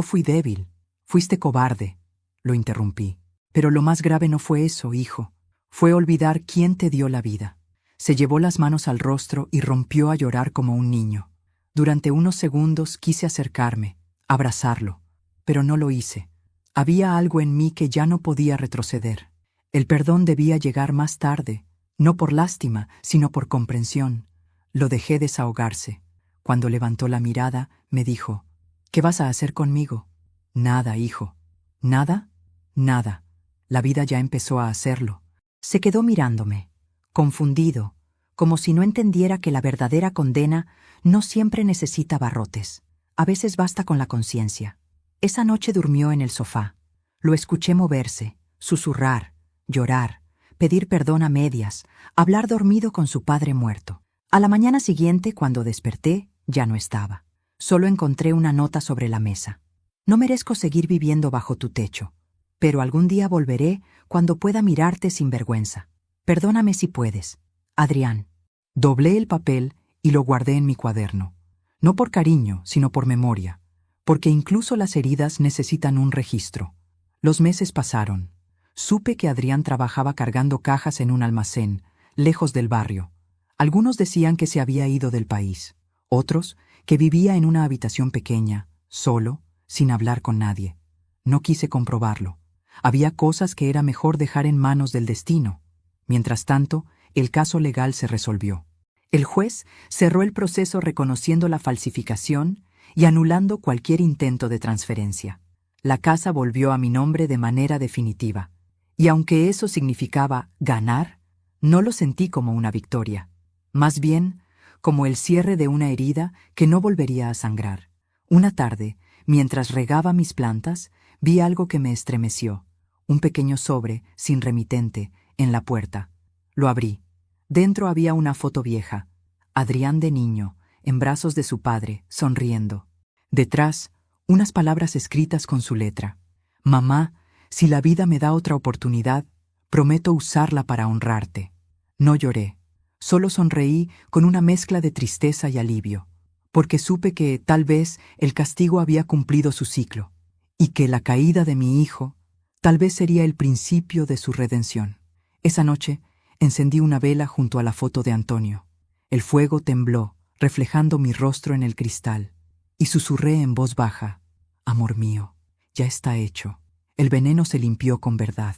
Speaker 1: fui débil. Fuiste cobarde, lo interrumpí. Pero lo más grave no fue eso, hijo. Fue olvidar quién te dio la vida. Se llevó las manos al rostro y rompió a llorar como un niño. Durante unos segundos quise acercarme, abrazarlo, pero no lo hice. Había algo en mí que ya no podía retroceder. El perdón debía llegar más tarde, No por lástima, sino por comprensión. Lo dejé desahogarse. Cuando levantó la mirada, me dijo, ¿qué vas a hacer conmigo? Nada, hijo. ¿Nada? Nada. La vida ya empezó a hacerlo. Se quedó mirándome, confundido, como si no entendiera que la verdadera condena no siempre necesita barrotes. A veces basta con la conciencia. Esa noche durmió en el sofá. Lo escuché moverse, susurrar, llorar, pedir perdón a medias, hablar dormido con su padre muerto. A la mañana siguiente, cuando desperté, ya no estaba. Solo encontré una nota sobre la mesa. No merezco seguir viviendo bajo tu techo, pero algún día volveré cuando pueda mirarte sin vergüenza. Perdóname si puedes. Adrián. Doblé el papel y lo guardé en mi cuaderno. No por cariño, sino por memoria, porque incluso las heridas necesitan un registro. Los meses pasaron. Supe que Adrián trabajaba cargando cajas en un almacén, lejos del barrio. Algunos decían que se había ido del país, otros que vivía en una habitación pequeña, solo, sin hablar con nadie. No quise comprobarlo. Había cosas que era mejor dejar en manos del destino. Mientras tanto, el caso legal se resolvió. El juez cerró el proceso reconociendo la falsificación y anulando cualquier intento de transferencia. La casa volvió a mi nombre de manera definitiva, y aunque eso significaba ganar, no lo sentí como una victoria, más bien como el cierre de una herida que no volvería a sangrar. Una tarde, mientras regaba mis plantas, vi algo que me estremeció, un pequeño sobre, sin remitente, en la puerta. Lo abrí. Dentro había una foto vieja, Adrián de niño, en brazos de su padre, sonriendo. Detrás, unas palabras escritas con su letra. Mamá, si la vida me da otra oportunidad, prometo usarla para honrarte. No lloré, solo sonreí con una mezcla de tristeza y alivio, porque supe que, tal vez, el castigo había cumplido su ciclo, y que la caída de mi hijo, tal vez sería el principio de su redención. Esa noche, encendí una vela junto a la foto de Antonio. El fuego tembló, reflejando mi rostro en el cristal, y susurré en voz baja, amor mío, ya está hecho. El veneno se limpió con verdad.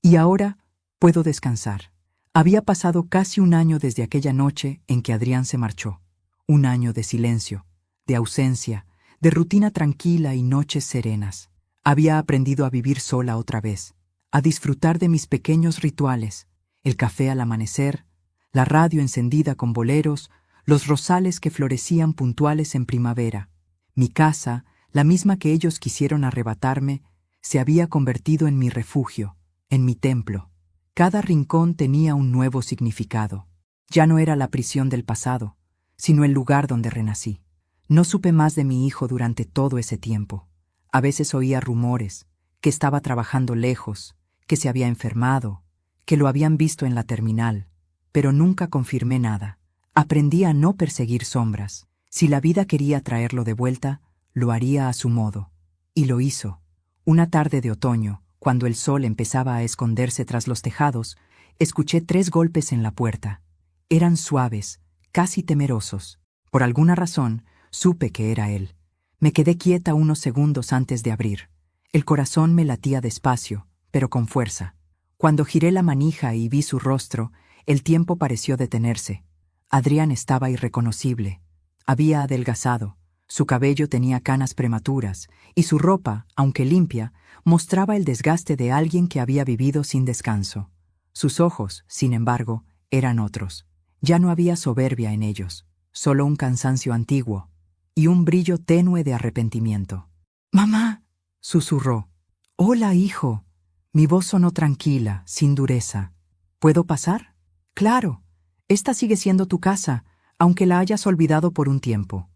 Speaker 1: Y ahora puedo descansar. Había pasado casi un año desde aquella noche en que Adrián se marchó. Un año de silencio, de ausencia, de rutina tranquila y noches serenas. Había aprendido a vivir sola otra vez, a disfrutar de mis pequeños rituales, el café al amanecer, la radio encendida con boleros, los rosales que florecían puntuales en primavera. Mi casa, la misma que ellos quisieron arrebatarme, se había convertido en mi refugio, en mi templo. Cada rincón tenía un nuevo significado. Ya no era la prisión del pasado, sino el lugar donde renací. No supe más de mi hijo durante todo ese tiempo. A veces oía rumores, que estaba trabajando lejos, que se había enfermado, que lo habían visto en la terminal, pero nunca confirmé nada. Aprendí a no perseguir sombras. Si la vida quería traerlo de vuelta, lo haría a su modo. Y lo hizo. Una tarde de otoño, cuando el sol empezaba a esconderse tras los tejados, escuché 3 golpes en la puerta. Eran suaves, casi temerosos. Por alguna razón, supe que era él. Me quedé quieta unos segundos antes de abrir. El corazón me latía despacio, pero con fuerza. Cuando giré la manija y vi su rostro, el tiempo pareció detenerse. Adrián estaba irreconocible. Había adelgazado, su cabello tenía canas prematuras, y su ropa, aunque limpia, mostraba el desgaste de alguien que había vivido sin descanso. Sus ojos, sin embargo, eran otros. Ya no había soberbia en ellos, solo un cansancio antiguo y un brillo tenue de arrepentimiento. «¡Mamá!», susurró. «Hola, hijo». Mi voz sonó tranquila, sin dureza. «¿Puedo pasar?» «Claro. Esta sigue siendo tu casa, aunque la hayas olvidado por un tiempo».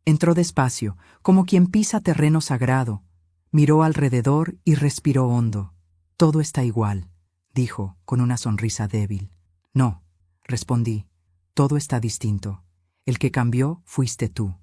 Speaker 1: Entró despacio, como quien pisa terreno sagrado. Miró alrededor y respiró hondo. «Todo está igual», dijo, con una sonrisa débil. «No», respondí. «Todo está distinto. El que cambió fuiste tú».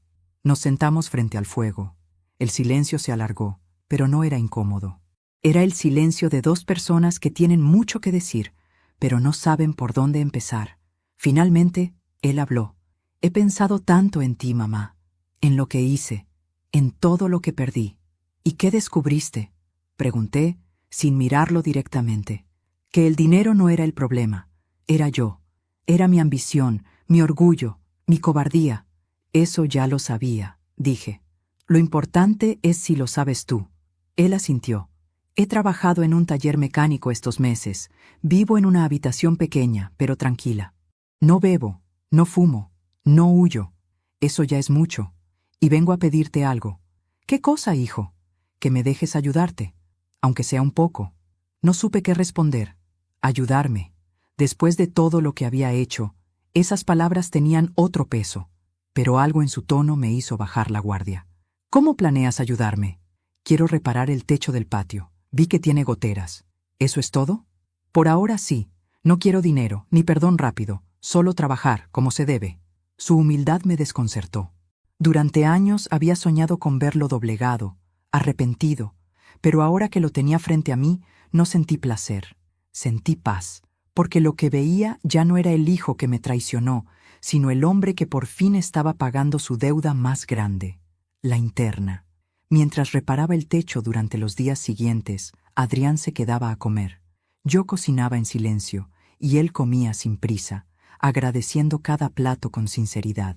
Speaker 1: Nos sentamos frente al fuego. El silencio se alargó, pero no era incómodo. Era el silencio de 2 personas que tienen mucho que decir, pero no saben por dónde empezar. Finalmente, él habló. «He pensado tanto en ti, mamá, en lo que hice, en todo lo que perdí». «¿Y qué descubriste?», pregunté, sin mirarlo directamente. Que el dinero no era el problema, era yo. Era mi ambición, mi orgullo, mi cobardía. Eso ya lo sabía, dije. Lo importante es si lo sabes tú. Él asintió. He trabajado en un taller mecánico estos meses. Vivo en una habitación pequeña, pero tranquila. No bebo, no fumo, no huyo. Eso ya es mucho. Y vengo a pedirte algo. ¿Qué cosa, hijo? Que me dejes ayudarte, aunque sea un poco. No supe qué responder. Ayudarme. Después de todo lo que había hecho, esas palabras tenían otro peso, pero algo en su tono me hizo bajar la guardia. ¿Cómo planeas ayudarme? Quiero reparar el techo del patio. Vi que tiene goteras. ¿Eso es todo? Por ahora sí. No quiero dinero, ni perdón rápido, solo trabajar como se debe. Su humildad me desconcertó. Durante años había soñado con verlo doblegado, arrepentido, pero ahora que lo tenía frente a mí, no sentí placer, sentí paz, porque lo que veía ya no era el hijo que me traicionó, sino el hombre que por fin estaba pagando su deuda más grande, la interna. Mientras reparaba el techo durante los días siguientes, Adrián se quedaba a comer. Yo cocinaba en silencio, y él comía sin prisa, agradeciendo cada plato con sinceridad.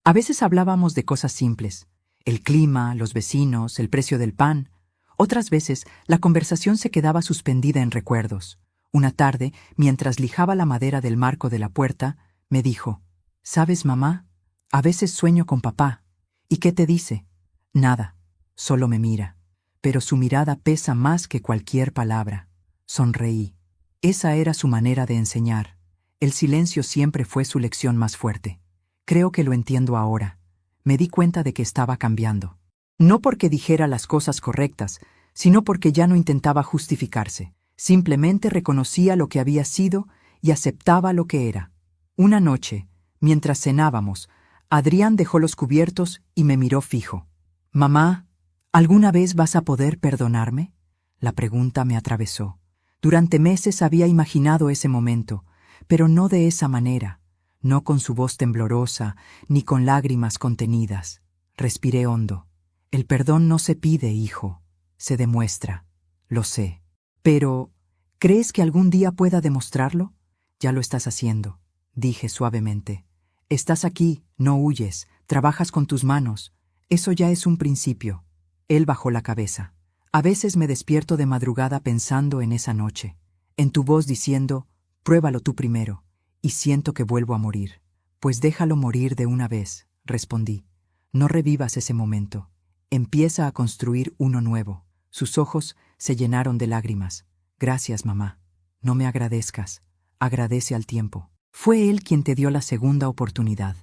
Speaker 1: A veces hablábamos de cosas simples, el clima, los vecinos, el precio del pan. Otras veces la conversación se quedaba suspendida en recuerdos. Una tarde, mientras lijaba la madera del marco de la puerta, me dijo: «¿Sabes, mamá? A veces sueño con papá». «¿Y qué te dice?» «Nada, solo me mira». Pero su mirada pesa más que cualquier palabra. Sonreí. Esa era su manera de enseñar. El silencio siempre fue su lección más fuerte. Creo que lo entiendo ahora. Me di cuenta de que estaba cambiando. No porque dijera las cosas correctas, sino porque ya no intentaba justificarse. Simplemente reconocía lo que había sido y aceptaba lo que era. Una noche, mientras cenábamos, Adrián dejó los cubiertos y me miró fijo. «Mamá, ¿alguna vez vas a poder perdonarme?». La pregunta me atravesó. Durante meses había imaginado ese momento, pero no de esa manera, no con su voz temblorosa, ni con lágrimas contenidas. Respiré hondo. El perdón no se pide, hijo, se demuestra. Lo sé. Pero, ¿crees que algún día pueda demostrarlo? Ya lo estás haciendo, dije suavemente. Estás aquí, no huyes, trabajas con tus manos. Eso ya es un principio. Él bajó la cabeza. A veces me despierto de madrugada pensando en esa noche, en tu voz diciendo: «Pruébalo tú primero», y siento que vuelvo a morir. «Pues déjalo morir de una vez», respondí. «No revivas ese momento. Empieza a construir uno nuevo». Sus ojos se llenaron de lágrimas. «Gracias, mamá. No me agradezcas. Agradece al tiempo. Fue él quien te dio la segunda oportunidad».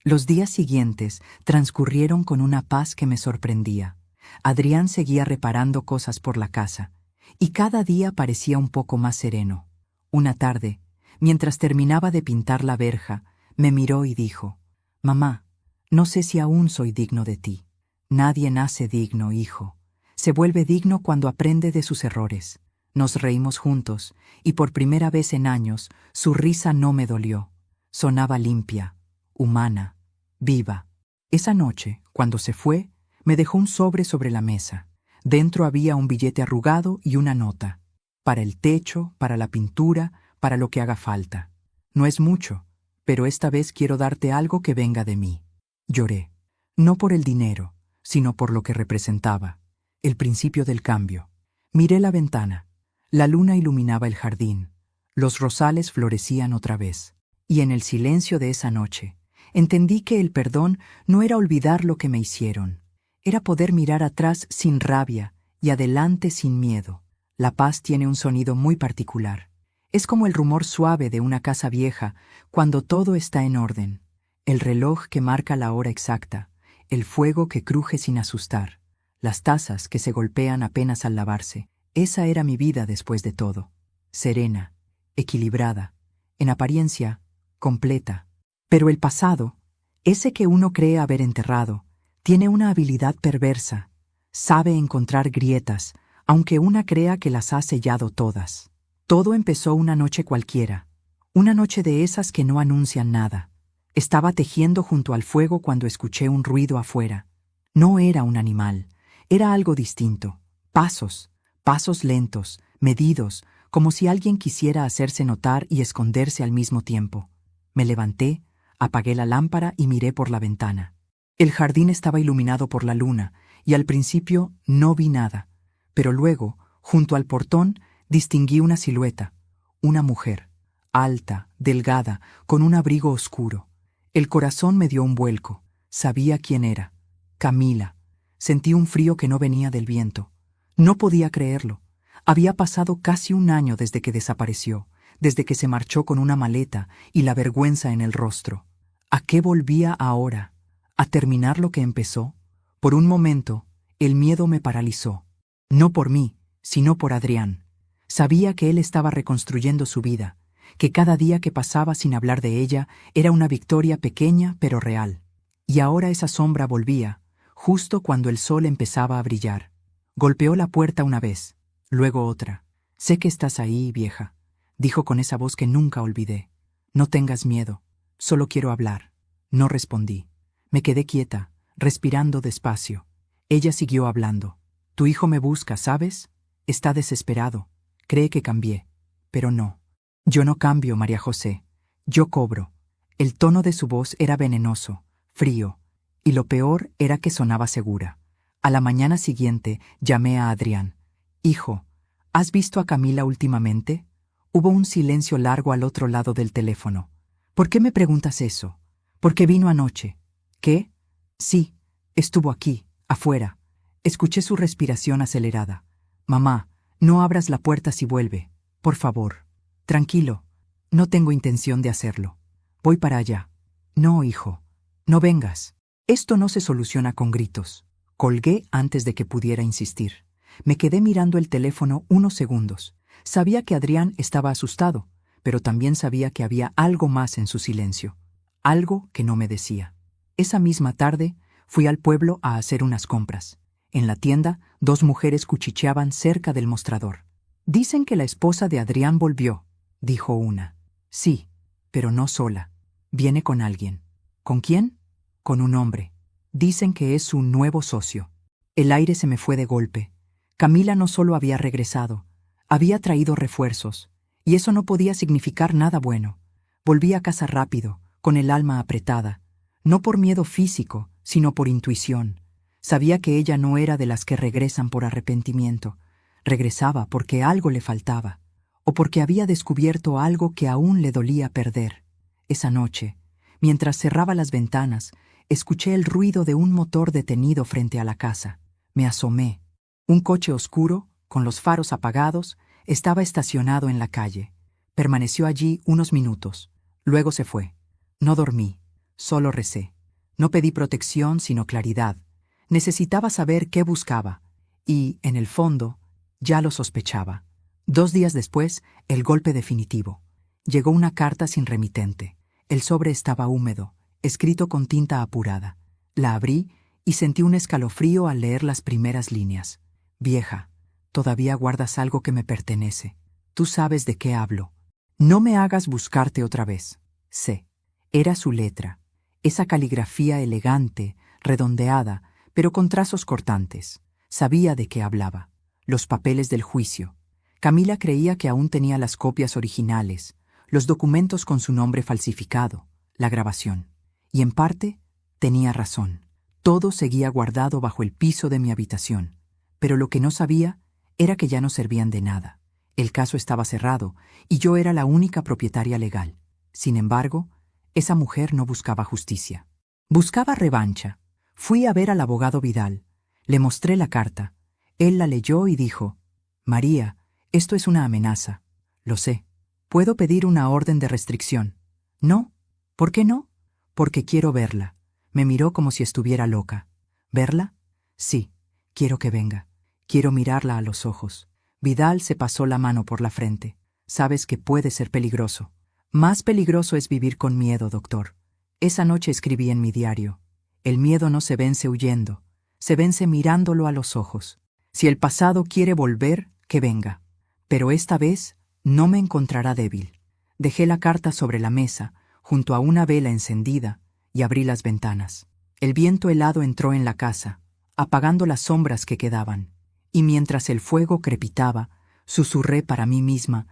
Speaker 1: Los días siguientes transcurrieron con una paz que me sorprendía. Adrián seguía reparando cosas por la casa, y cada día parecía un poco más sereno. Una tarde, mientras terminaba de pintar la verja, me miró y dijo: «Mamá, no sé si aún soy digno de ti». «Nadie nace digno, hijo. Se vuelve digno cuando aprende de sus errores». Nos reímos juntos, y por primera vez en años, su risa no me dolió. Sonaba limpia, humana, viva. Esa noche, cuando se fue, me dejó un sobre la mesa. Dentro había un billete arrugado y una nota. «Para el techo, para la pintura, para lo que haga falta. No es mucho, pero esta vez quiero darte algo que venga de mí». Lloré. No por el dinero, sino por lo que representaba. El principio del cambio. Miré la ventana. La luna iluminaba el jardín. Los rosales florecían otra vez. Y en el silencio de esa noche, entendí que el perdón no era olvidar lo que me hicieron. Era poder mirar atrás sin rabia y adelante sin miedo. La paz tiene un sonido muy particular. Es como el rumor suave de una casa vieja cuando todo está en orden. El reloj que marca la hora exacta, el fuego que cruje sin asustar, las tazas que se golpean apenas al lavarse. Esa era mi vida después de todo. Serena, equilibrada, en apariencia, completa. Pero el pasado, ese que uno cree haber enterrado, tiene una habilidad perversa. Sabe encontrar grietas, aunque una crea que las ha sellado todas. Todo empezó una noche cualquiera, una noche de esas que no anuncian nada. Estaba tejiendo junto al fuego cuando escuché un ruido afuera. No era un animal, era algo distinto. Pasos, pasos lentos, medidos, como si alguien quisiera hacerse notar y esconderse al mismo tiempo. Me levanté, apagué la lámpara y miré por la ventana. El jardín estaba iluminado por la luna, y al principio no vi nada, pero luego, junto al portón, distinguí una silueta, una mujer, alta, delgada, con un abrigo oscuro. El corazón me dio un vuelco. Sabía quién era. Camila. Sentí un frío que no venía del viento. No podía creerlo. Había pasado casi un año desde que desapareció, desde que se marchó con una maleta y la vergüenza en el rostro. ¿A qué volvía ahora? ¿A terminar lo que empezó? Por un momento, el miedo me paralizó. No por mí, sino por Adrián. Sabía que él estaba reconstruyendo su vida, que cada día que pasaba sin hablar de ella era una victoria pequeña pero real. Y ahora esa sombra volvía, justo cuando el sol empezaba a brillar. Golpeó la puerta una vez, luego otra. «Sé que estás ahí, vieja», dijo con esa voz que nunca olvidé. «No tengas miedo, solo quiero hablar». No respondí. Me quedé quieta, respirando despacio. Ella siguió hablando. «Tu hijo me busca, ¿sabes? Está desesperado. Cree que cambié. Pero no. Yo no cambio, María José. Yo cobro». El tono de su voz era venenoso, frío, y lo peor era que sonaba segura. A la mañana siguiente llamé a Adrián. «Hijo, ¿has visto a Camila últimamente?» Hubo un silencio largo al otro lado del teléfono. «¿Por qué me preguntas eso?» «Porque vino anoche». «¿Qué?» «Sí, estuvo aquí, afuera». Escuché su respiración acelerada. «Mamá, no abras la puerta si vuelve. Por favor». «Tranquilo, no tengo intención de hacerlo. Voy para allá». «No, hijo, no vengas. Esto no se soluciona con gritos». Colgué antes de que pudiera insistir. Me quedé mirando el teléfono unos segundos. Sabía que Adrián estaba asustado, pero también sabía que había algo más en su silencio. Algo que no me decía. Esa misma tarde fui al pueblo a hacer unas compras. En la tienda, dos mujeres cuchicheaban cerca del mostrador. «Dicen que la esposa de Adrián volvió», dijo una. «Sí, pero no sola. Viene con alguien». «¿Con quién?» «Con un hombre. Dicen que es su nuevo socio». El aire se me fue de golpe. Camila no solo había regresado, había traído refuerzos, y eso no podía significar nada bueno. Volví a casa rápido, con el alma apretada, no por miedo físico, sino por intuición. Sabía que ella no era de las que regresan por arrepentimiento. Regresaba porque algo le faltaba, o porque había descubierto algo que aún le dolía perder. Esa noche, mientras cerraba las ventanas, escuché el ruido de un motor detenido frente a la casa. Me asomé. Un coche oscuro, con los faros apagados, estaba estacionado en la calle. Permaneció allí unos minutos. Luego se fue. No dormí, solo recé. No pedí protección, sino claridad. Necesitaba saber qué buscaba, y, en el fondo, ya lo sospechaba. 2 días después, el golpe definitivo. Llegó una carta sin remitente. El sobre estaba húmedo, escrito con tinta apurada. La abrí y sentí un escalofrío al leer las primeras líneas. «Vieja, todavía guardas algo que me pertenece. Tú sabes de qué hablo. No me hagas buscarte otra vez». Sé. Era su letra. Esa caligrafía elegante, redondeada, pero con trazos cortantes. Sabía de qué hablaba. Los papeles del juicio. Camila creía que aún tenía las copias originales, los documentos con su nombre falsificado, la grabación. Y en parte, tenía razón. Todo seguía guardado bajo el piso de mi habitación. Pero lo que no sabía era que ya no servían de nada. El caso estaba cerrado y yo era la única propietaria legal. Sin embargo, esa mujer no buscaba justicia. Buscaba revancha. Fui a ver al abogado Vidal. Le mostré la carta. Él la leyó y dijo: «María, esto es una amenaza». «Lo sé. ¿Puedo pedir una orden de restricción?» «No». «¿Por qué no?» «Porque quiero verla». Me miró como si estuviera loca. «¿Verla?» «Sí, quiero que venga. Quiero mirarla a los ojos». Vidal se pasó la mano por la frente. «Sabes que puede ser peligroso». «Más peligroso es vivir con miedo, doctor». Esa noche escribí en mi diario: «El miedo no se vence huyendo, se vence mirándolo a los ojos. Si el pasado quiere volver, que venga. Pero esta vez no me encontrará débil». Dejé la carta sobre la mesa, junto a una vela encendida, y abrí las ventanas. El viento helado entró en la casa, apagando las sombras que quedaban, y mientras el fuego crepitaba, susurré para mí misma: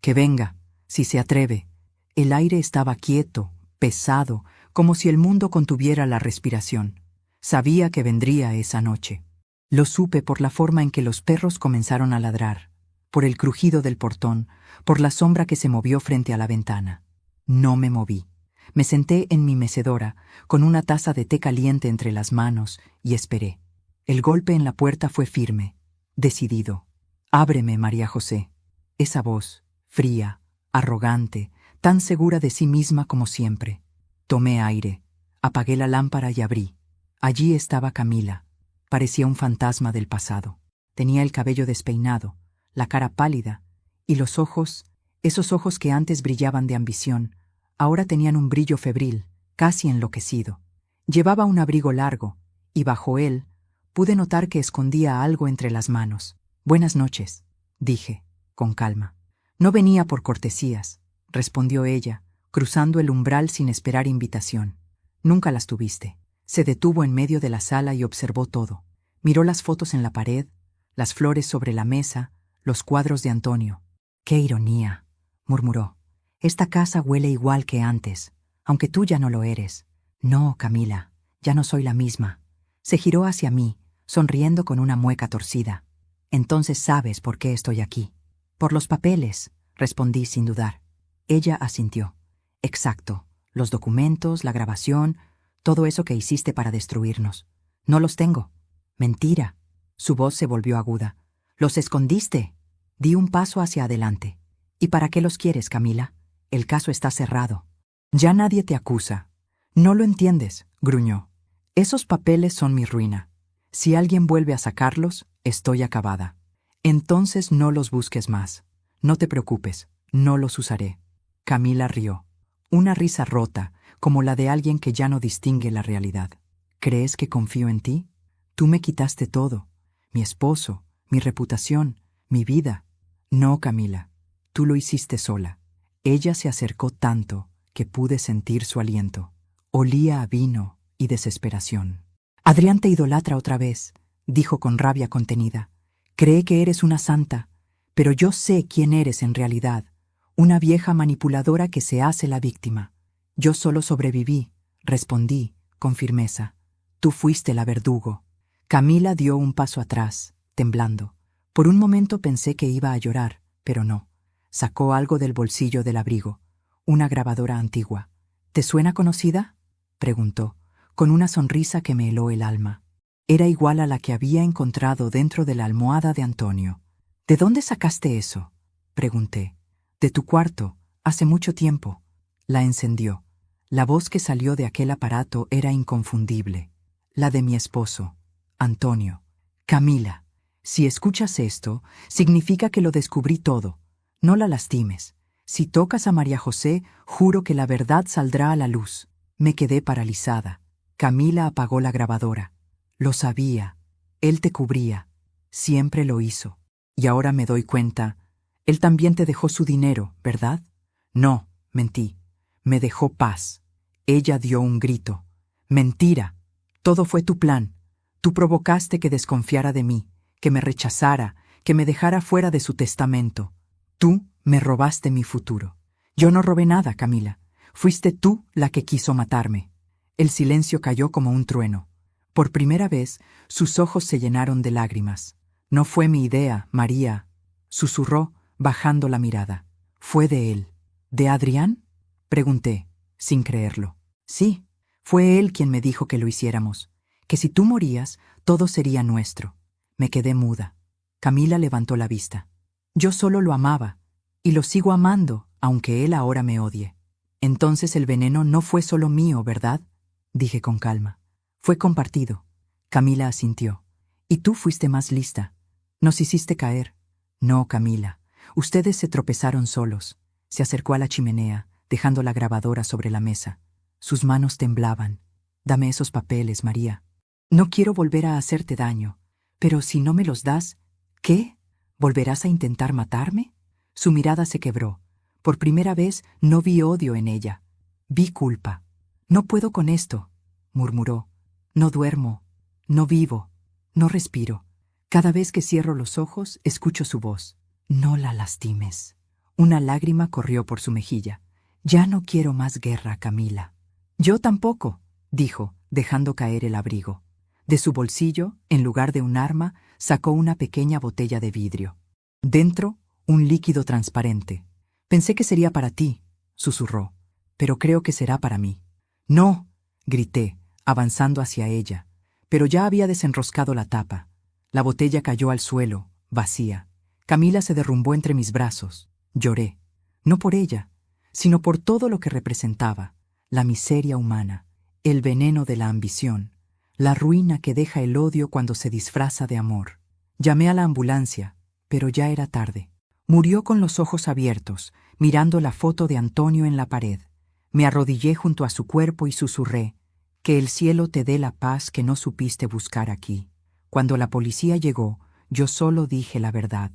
Speaker 1: «Que venga, si se atreve, El aire estaba quieto, pesado, como si el mundo contuviera la respiración. Sabía que vendría esa noche. Lo supe por la forma en que los perros comenzaron a ladrar, por el crujido del portón, por la sombra que se movió frente a la ventana. No me moví. Me senté en mi mecedora, con una taza de té caliente entre las manos, y esperé. El golpe en la puerta fue firme, decidido. «Ábreme, María José». Esa voz, fría, arrogante, tan segura de sí misma como siempre. Tomé aire, apagué la lámpara y abrí. Allí estaba Camila. Parecía un fantasma del pasado. Tenía el cabello despeinado, la cara pálida, y los ojos, esos ojos que antes brillaban de ambición, ahora tenían un brillo febril, casi enloquecido. Llevaba un abrigo largo, y bajo él pude notar que escondía algo entre las manos. «Buenas noches», dije, con calma. «No venía por cortesías», respondió ella, cruzando el umbral sin esperar invitación. «Nunca las tuviste». Se detuvo en medio de la sala y observó todo. Miró las fotos en la pared, las flores sobre la mesa, los cuadros de Antonio. «Qué ironía», murmuró. «Esta casa huele igual que antes, aunque tú ya no lo eres». «No, Camila, ya no soy la misma». Se giró hacia mí, sonriendo con una mueca torcida. «Entonces sabes por qué estoy aquí». «Por los papeles», respondí sin dudar. Ella asintió. «Exacto, los documentos, la grabación, todo eso que hiciste para destruirnos. No los tengo». «Mentira». Su voz se volvió aguda. «Los escondiste». Di un paso hacia adelante. «¿Y para qué los quieres, Camila? El caso está cerrado». «Ya nadie te acusa». «No lo entiendes», gruñó. «Esos papeles son mi ruina. Si alguien vuelve a sacarlos, estoy acabada. Entonces no los busques más. No te preocupes, no los usaré». Camila rió. Una risa rota, como la de alguien que ya no distingue la realidad. «¿Crees que confío en ti? Tú me quitaste todo. Mi esposo, mi reputación, mi vida». «No, Camila, tú lo hiciste sola». Ella se acercó tanto que pude sentir su aliento. Olía a vino y desesperación. «Adrián te idolatra otra vez», dijo con rabia contenida. «Cree que eres una santa, pero yo sé quién eres en realidad, una vieja manipuladora que se hace la víctima». «Yo solo sobreviví», respondí con firmeza. «Tú fuiste la verdugo». Camila dio un paso atrás, temblando. Por un momento pensé que iba a llorar, pero no. Sacó algo del bolsillo del abrigo, una grabadora antigua. «¿Te suena conocida?», preguntó, con una sonrisa que me heló el alma. Era igual a la que había encontrado dentro de la almohada de Antonio. «¿De dónde sacaste eso?», pregunté. «De tu cuarto, hace mucho tiempo». La encendió. La voz que salió de aquel aparato era inconfundible. La de mi esposo, Antonio. «Camila, si escuchas esto, significa que lo descubrí todo. No la lastimes. Si tocas a María José, juro que la verdad saldrá a la luz». Me quedé paralizada. Camila apagó la grabadora. «Lo sabía. Él te cubría. Siempre lo hizo. Y ahora me doy cuenta. Él también te dejó su dinero, ¿verdad?» «No», mentí. «Me dejó paz». Ella dio un grito. «Mentira. Todo fue tu plan. Tú provocaste que desconfiara de mí, que me rechazara, que me dejara fuera de su testamento. Tú me robaste mi futuro». «Yo no robé nada, Camila. Fuiste tú la que quiso matarme». El silencio cayó como un trueno. Por primera vez, sus ojos se llenaron de lágrimas. «No fue mi idea, María», susurró, bajando la mirada. «Fue de él». «¿De Adrián?», pregunté, sin creerlo. «Sí, fue él quien me dijo que lo hiciéramos, que si tú morías, todo sería nuestro». Me quedé muda. Camila levantó la vista. «Yo solo lo amaba, y lo sigo amando, aunque él ahora me odie». «Entonces el veneno no fue solo mío, ¿verdad?», dije con calma. «Fue compartido». Camila asintió. «Y tú fuiste más lista. Nos hiciste caer». «No, Camila. Ustedes se tropezaron solos». Se acercó a la chimenea, dejando la grabadora sobre la mesa. Sus manos temblaban. «Dame esos papeles, María. No quiero volver a hacerte daño. Pero si no me los das, ¿qué? ¿Volverás a intentar matarme?». Su mirada se quebró. Por primera vez no vi odio en ella. Vi culpa. «No puedo con esto», murmuró. «No duermo, no vivo, no respiro. Cada vez que cierro los ojos, escucho su voz. No la lastimes». Una lágrima corrió por su mejilla. Ya no quiero más guerra, Camila. Yo tampoco, dijo, dejando caer el abrigo. De su bolsillo, en lugar de un arma, sacó una pequeña botella de vidrio. Dentro, un líquido transparente. Pensé que sería para ti, susurró, pero creo que será para mí. No, grité, avanzando hacia ella, pero ya había desenroscado la tapa. La botella cayó al suelo, vacía. Camila se derrumbó entre mis brazos. Lloré, no por ella, sino por todo lo que representaba, la miseria humana, el veneno de la ambición, la ruina que deja el odio cuando se disfraza de amor. Llamé a la ambulancia, pero ya era tarde. Murió con los ojos abiertos, mirando la foto de Antonio en la pared. Me arrodillé junto a su cuerpo y susurré, que el cielo te dé la paz que no supiste buscar aquí. Cuando la policía llegó, yo solo dije la verdad.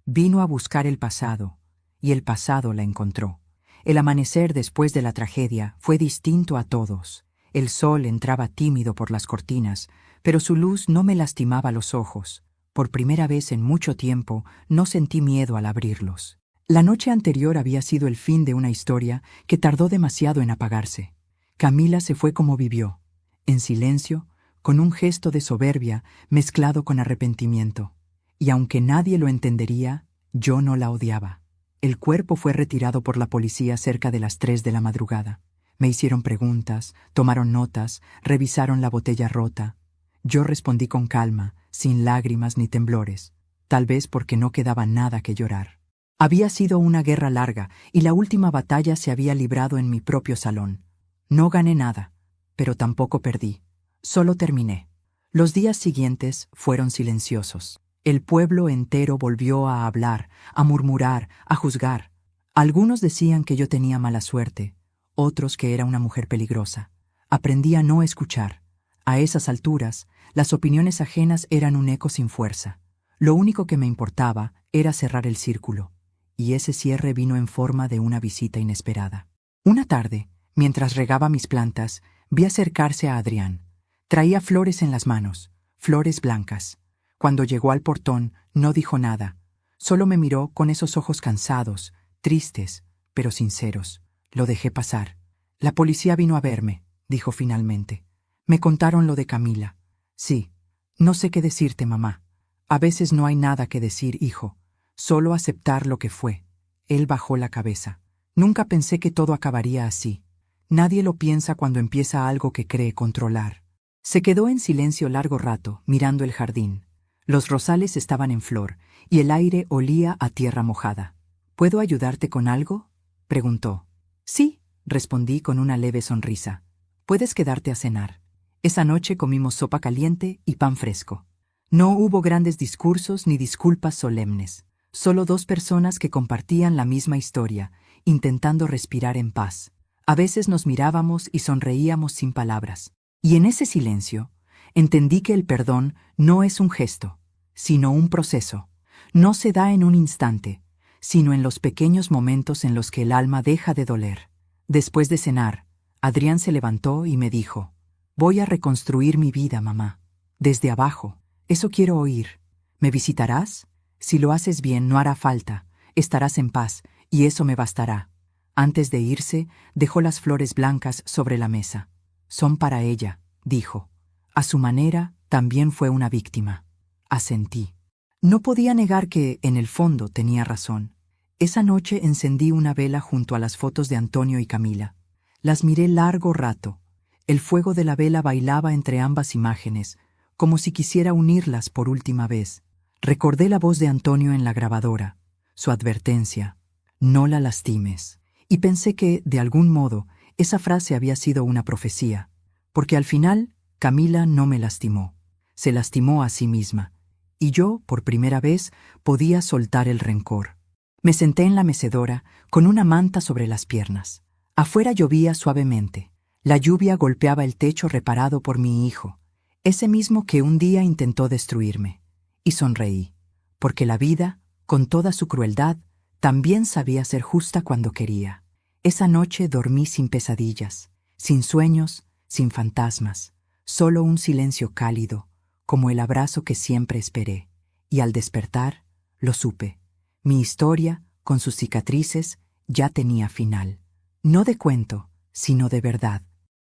Speaker 1: Vino a buscar el pasado, y el pasado la encontró. El amanecer después de la tragedia fue distinto a todos. El sol entraba tímido por las cortinas, pero su luz no me lastimaba los ojos. Por primera vez en mucho tiempo no sentí miedo al abrirlos. La noche anterior había sido el fin de una historia que tardó demasiado en apagarse. Camila se fue como vivió, en silencio, con un gesto de soberbia mezclado con arrepentimiento. Y aunque nadie lo entendería, yo no la odiaba. El cuerpo fue retirado por la policía cerca de las 3 de la madrugada. Me hicieron preguntas, tomaron notas, revisaron la botella rota. Yo respondí con calma, sin lágrimas ni temblores, tal vez porque no quedaba nada que llorar. Había sido una guerra larga y la última batalla se había librado en mi propio salón. No gané nada, pero tampoco perdí. Solo terminé. Los días siguientes fueron silenciosos. El pueblo entero volvió a hablar, a murmurar, a juzgar. Algunos decían que yo tenía mala suerte, otros que era una mujer peligrosa. Aprendí a no escuchar. A esas alturas, las opiniones ajenas eran un eco sin fuerza. Lo único que me importaba era cerrar el círculo, y ese cierre vino en forma de una visita inesperada. Una tarde, mientras regaba mis plantas, vi acercarse a Adrián. Traía flores en las manos, flores blancas. Cuando llegó al portón, no dijo nada. Solo me miró con esos ojos cansados, tristes, pero sinceros. Lo dejé pasar. La policía vino a verme, dijo finalmente. Me contaron lo de Camila. Sí, no sé qué decirte, mamá. A veces no hay nada que decir, hijo. Solo aceptar lo que fue. Él bajó la cabeza. Nunca pensé que todo acabaría así. Nadie lo piensa cuando empieza algo que cree controlar. Se quedó en silencio largo rato, mirando el jardín. Los rosales estaban en flor, y el aire olía a tierra mojada. ¿Puedo ayudarte con algo?, preguntó. Sí, respondí con una leve sonrisa. Puedes quedarte a cenar. Esa noche comimos sopa caliente y pan fresco. No hubo grandes discursos ni disculpas solemnes. Solo 2 personas que compartían la misma historia, intentando respirar en paz. A veces nos mirábamos y sonreíamos sin palabras. Y en ese silencio, entendí que el perdón no es un gesto, sino un proceso. No se da en un instante, sino en los pequeños momentos en los que el alma deja de doler. Después de cenar, Adrián se levantó y me dijo: «Voy a reconstruir mi vida, mamá. Desde abajo. Eso quiero oír. ¿Me visitarás? Si lo haces bien, no hará falta. Estarás en paz, y eso me bastará». Antes de irse, dejó las flores blancas sobre la mesa. «Son para ella», dijo. A su manera, también fue una víctima. Asentí. No podía negar que, en el fondo, tenía razón. Esa noche encendí una vela junto a las fotos de Antonio y Camila. Las miré largo rato. El fuego de la vela bailaba entre ambas imágenes, como si quisiera unirlas por última vez. Recordé la voz de Antonio en la grabadora, su advertencia: «No la lastimes». Y pensé que, de algún modo, esa frase había sido una profecía, porque al final, Camila no me lastimó. Se lastimó a sí misma, y yo, por primera vez, podía soltar el rencor. Me senté en la mecedora, con una manta sobre las piernas. Afuera llovía suavemente. La lluvia golpeaba el techo reparado por mi hijo, ese mismo que un día intentó destruirme. Y sonreí, porque la vida, con toda su crueldad, también sabía ser justa cuando quería. Esa noche dormí sin pesadillas, sin sueños, sin fantasmas, solo un silencio cálido, como el abrazo que siempre esperé. Y al despertar, lo supe. Mi historia, con sus cicatrices, ya tenía final. No de cuento, sino de verdad.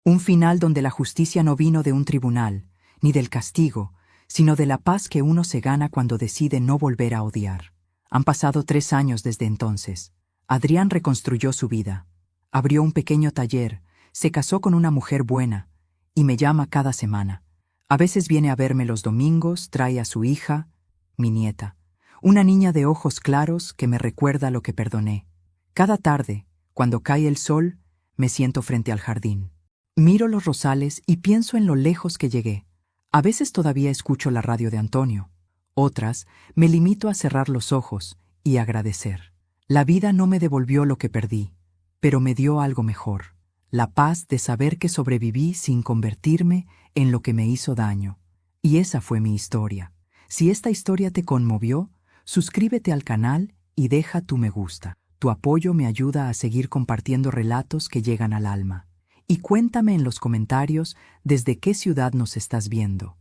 Speaker 1: Un final donde la justicia no vino de un tribunal, ni del castigo, sino de la paz que uno se gana cuando decide no volver a odiar. Han pasado 3 años desde entonces. Adrián reconstruyó su vida. Abrió un pequeño taller, se casó con una mujer buena, y me llama cada semana. A veces viene a verme los domingos, trae a su hija, mi nieta, una niña de ojos claros que me recuerda lo que perdoné. Cada tarde, cuando cae el sol, me siento frente al jardín. Miro los rosales y pienso en lo lejos que llegué. A veces todavía escucho la radio de Antonio. Otras, me limito a cerrar los ojos y agradecer. La vida no me devolvió lo que perdí, pero me dio algo mejor. La paz de saber que sobreviví sin convertirme en lo que me hizo daño. Y esa fue mi historia. Si esta historia te conmovió, suscríbete al canal y deja tu me gusta. Tu apoyo me ayuda a seguir compartiendo relatos que llegan al alma. Y cuéntame en los comentarios desde qué ciudad nos estás viendo.